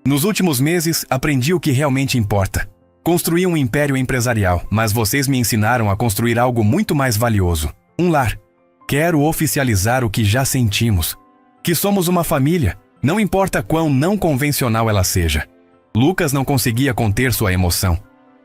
Nos últimos meses, aprendi o que realmente importa. Construí um império empresarial, mas vocês me ensinaram a construir algo muito mais valioso. Um lar. Quero oficializar o que já sentimos. Que somos uma família, não importa quão não convencional ela seja. Lucas não conseguia conter sua emoção.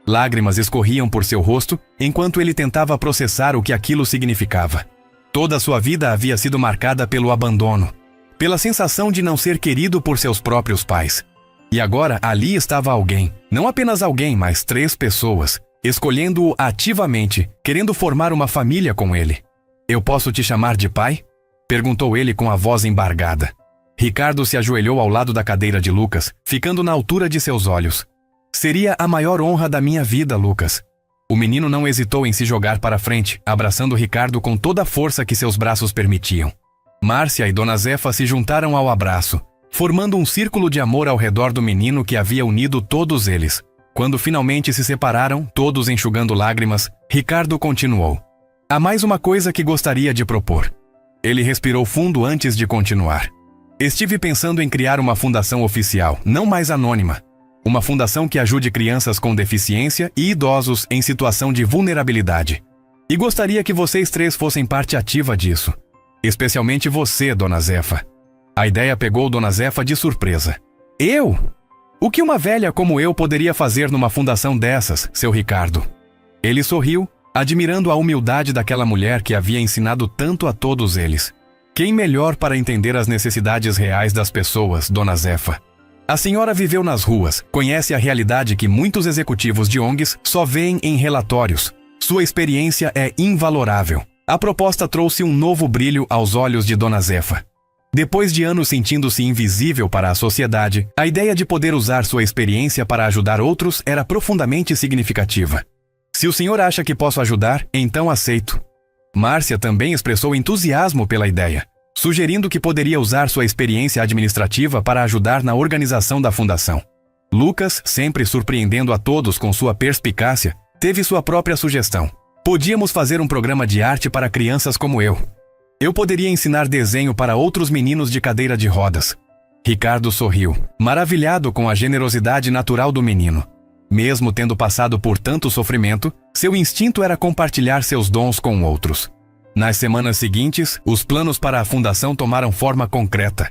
Lágrimas escorriam por seu rosto enquanto ele tentava processar o que aquilo significava. Toda a sua vida havia sido marcada pelo abandono, pela sensação de não ser querido por seus próprios pais. E agora ali estava alguém, não apenas alguém, mas 3 pessoas, escolhendo-o ativamente, querendo formar uma família com ele. Eu posso te chamar de pai? Perguntou ele com a voz embargada. Ricardo se ajoelhou ao lado da cadeira de Lucas, ficando na altura de seus olhos. Seria a maior honra da minha vida, Lucas. O menino não hesitou em se jogar para frente, abraçando Ricardo com toda a força que seus braços permitiam. Márcia e Dona Zefa se juntaram ao abraço, formando um círculo de amor ao redor do menino que havia unido todos eles. Quando finalmente se separaram, todos enxugando lágrimas, Ricardo continuou. Há mais uma coisa que gostaria de propor. Ele respirou fundo antes de continuar. Estive pensando em criar uma fundação oficial, não mais anônima. Uma fundação que ajude crianças com deficiência e idosos em situação de vulnerabilidade. E gostaria que vocês três fossem parte ativa disso. Especialmente você, Dona Zefa. A ideia pegou Dona Zefa de surpresa. Eu? O que uma velha como eu poderia fazer numa fundação dessas, seu Ricardo? Ele sorriu, admirando a humildade daquela mulher que havia ensinado tanto a todos eles. Quem melhor para entender as necessidades reais das pessoas, Dona Zefa? A senhora viveu nas ruas, conhece a realidade que muitos executivos de ONGs só veem em relatórios. Sua experiência é invalorável. A proposta trouxe um novo brilho aos olhos de Dona Zefa. Depois de anos sentindo-se invisível para a sociedade, a ideia de poder usar sua experiência para ajudar outros era profundamente significativa. Se o senhor acha que posso ajudar, então aceito. Márcia também expressou entusiasmo pela ideia, sugerindo que poderia usar sua experiência administrativa para ajudar na organização da fundação. Lucas, sempre surpreendendo a todos com sua perspicácia, teve sua própria sugestão. Podíamos fazer um programa de arte para crianças como eu. Eu poderia ensinar desenho para outros meninos de cadeira de rodas. Ricardo sorriu, maravilhado com a generosidade natural do menino. Mesmo tendo passado por tanto sofrimento, seu instinto era compartilhar seus dons com outros. Nas semanas seguintes, os planos para a fundação tomaram forma concreta.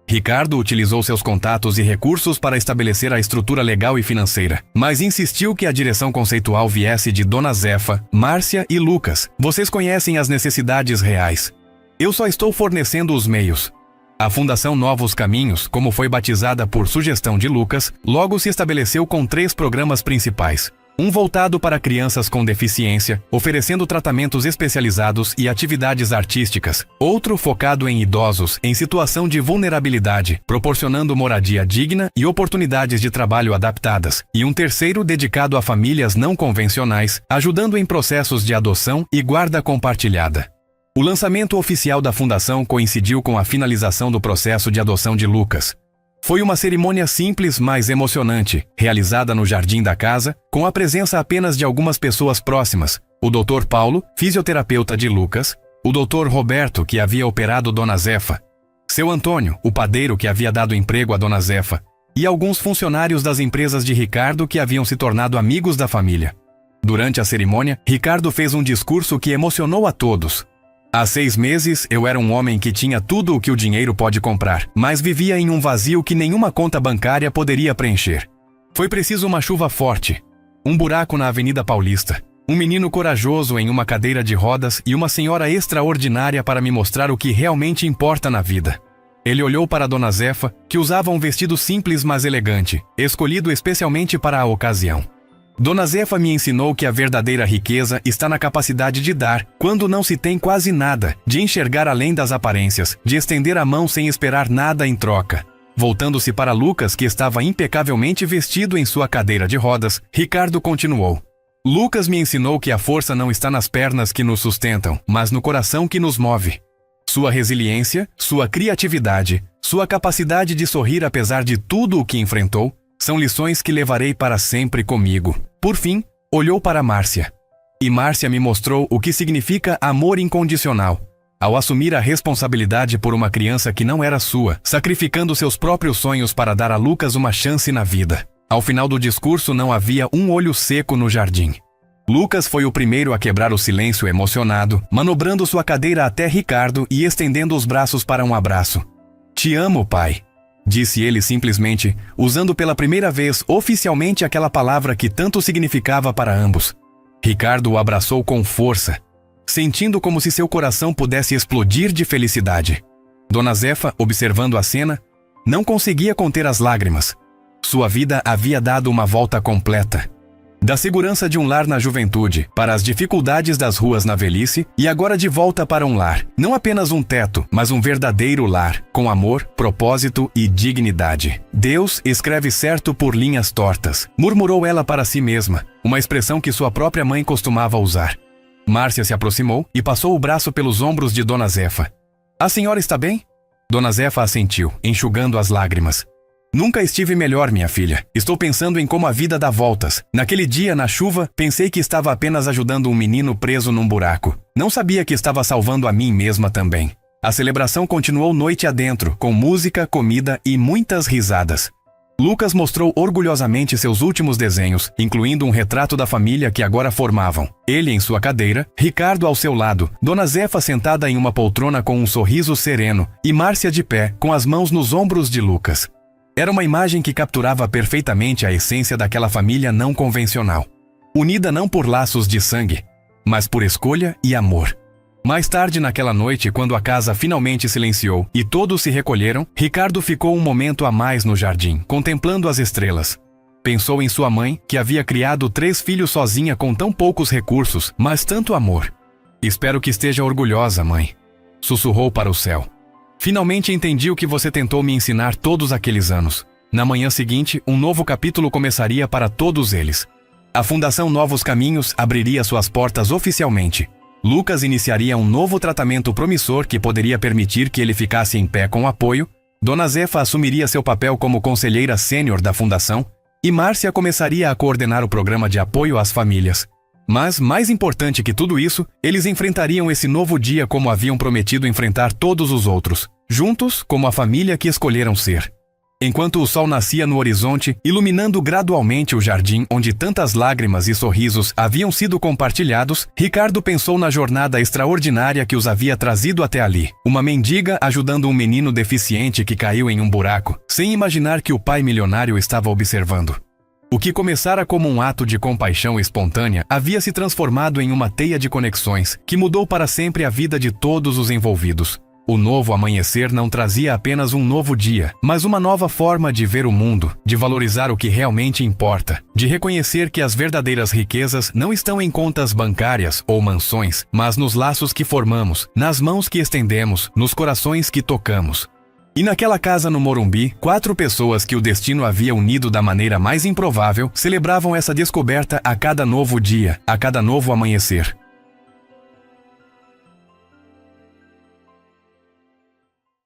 Ricardo utilizou seus contatos e recursos para estabelecer a estrutura legal e financeira, mas insistiu que a direção conceitual viesse de Dona Zefa, Márcia e Lucas. Vocês conhecem as necessidades reais. Eu só estou fornecendo os meios. A Fundação Novos Caminhos, como foi batizada por sugestão de Lucas, logo se estabeleceu com 3 programas principais. Um voltado para crianças com deficiência, oferecendo tratamentos especializados e atividades artísticas. Outro focado em idosos em situação de vulnerabilidade, proporcionando moradia digna e oportunidades de trabalho adaptadas. E um terceiro dedicado a famílias não convencionais, ajudando em processos de adoção e guarda compartilhada. O lançamento oficial da fundação coincidiu com a finalização do processo de adoção de Lucas. Foi uma cerimônia simples, mas emocionante, realizada no jardim da casa, com a presença apenas de algumas pessoas próximas: o Dr. Paulo, fisioterapeuta de Lucas, o Dr. Roberto, que havia operado Dona Zefa, seu Antônio, o padeiro que havia dado emprego a Dona Zefa, e alguns funcionários das empresas de Ricardo que haviam se tornado amigos da família. Durante a cerimônia, Ricardo fez um discurso que emocionou a todos. Há 6 meses, eu era um homem que tinha tudo o que o dinheiro pode comprar, mas vivia em um vazio que nenhuma conta bancária poderia preencher. Foi preciso uma chuva forte, um buraco na Avenida Paulista, um menino corajoso em uma cadeira de rodas e uma senhora extraordinária para me mostrar o que realmente importa na vida. Ele olhou para Dona Zefa, que usava um vestido simples mas elegante, escolhido especialmente para a ocasião. Dona Zefa me ensinou que a verdadeira riqueza está na capacidade de dar, quando não se tem quase nada, de enxergar além das aparências, de estender a mão sem esperar nada em troca. Voltando-se para Lucas, que estava impecavelmente vestido em sua cadeira de rodas, Ricardo continuou. Lucas me ensinou que a força não está nas pernas que nos sustentam, mas no coração que nos move. Sua resiliência, sua criatividade, sua capacidade de sorrir apesar de tudo o que enfrentou, são lições que levarei para sempre comigo. Por fim, olhou para Márcia. E Márcia me mostrou o que significa amor incondicional, ao assumir a responsabilidade por uma criança que não era sua, sacrificando seus próprios sonhos para dar a Lucas uma chance na vida. Ao final do discurso não havia um olho seco no jardim. Lucas foi o primeiro a quebrar o silêncio emocionado, manobrando sua cadeira até Ricardo e estendendo os braços para um abraço. "Te amo, pai", disse ele simplesmente, usando pela primeira vez oficialmente aquela palavra que tanto significava para ambos. Ricardo o abraçou com força, sentindo como se seu coração pudesse explodir de felicidade. Dona Zefa, observando a cena, não conseguia conter as lágrimas. Sua vida havia dado uma volta completa. Da segurança de um lar na juventude, para as dificuldades das ruas na velhice, e agora de volta para um lar. Não apenas um teto, mas um verdadeiro lar, com amor, propósito e dignidade. "Deus escreve certo por linhas tortas", murmurou ela para si mesma, uma expressão que sua própria mãe costumava usar. Márcia se aproximou e passou o braço pelos ombros de Dona Zefa. "A senhora está bem?" Dona Zefa assentiu, enxugando as lágrimas. "Nunca estive melhor, minha filha. Estou pensando em como a vida dá voltas. Naquele dia, na chuva, pensei que estava apenas ajudando um menino preso num buraco. Não sabia que estava salvando a mim mesma também." A celebração continuou noite adentro, com música, comida e muitas risadas. Lucas mostrou orgulhosamente seus últimos desenhos, incluindo um retrato da família que agora formavam. Ele em sua cadeira, Ricardo ao seu lado, Dona Zefa sentada em uma poltrona com um sorriso sereno e Márcia de pé, com as mãos nos ombros de Lucas. Era uma imagem que capturava perfeitamente a essência daquela família não convencional. Unida não por laços de sangue, mas por escolha e amor. Mais tarde naquela noite, quando a casa finalmente silenciou e todos se recolheram, Ricardo ficou um momento a mais no jardim, contemplando as estrelas. Pensou em sua mãe, que havia criado 3 filhos sozinha com tão poucos recursos, mas tanto amor. Espero que esteja orgulhosa, mãe. Sussurrou para o céu. Finalmente entendi o que você tentou me ensinar todos aqueles anos. Na manhã seguinte, um novo capítulo começaria para todos eles. A Fundação Novos Caminhos abriria suas portas oficialmente. Lucas iniciaria um novo tratamento promissor que poderia permitir que ele ficasse em pé com apoio, Dona Zefa assumiria seu papel como conselheira sênior da fundação e Márcia começaria a coordenar o programa de apoio às famílias. Mas, mais importante que tudo isso, eles enfrentariam esse novo dia como haviam prometido enfrentar todos os outros, juntos como a família que escolheram ser. Enquanto o sol nascia no horizonte, iluminando gradualmente o jardim onde tantas lágrimas e sorrisos haviam sido compartilhados, Ricardo pensou na jornada extraordinária que os havia trazido até ali. Uma mendiga ajudando um menino deficiente que caiu em um buraco, sem imaginar que o pai milionário estava observando. O que começara como um ato de compaixão espontânea havia se transformado em uma teia de conexões que mudou para sempre a vida de todos os envolvidos. O novo amanhecer não trazia apenas um novo dia, mas uma nova forma de ver o mundo, de valorizar o que realmente importa, de reconhecer que as verdadeiras riquezas não estão em contas bancárias ou mansões, mas nos laços que formamos, nas mãos que estendemos, nos corações que tocamos. E naquela casa no Morumbi, 4 pessoas que o destino havia unido da maneira mais improvável celebravam essa descoberta a cada novo dia, a cada novo amanhecer.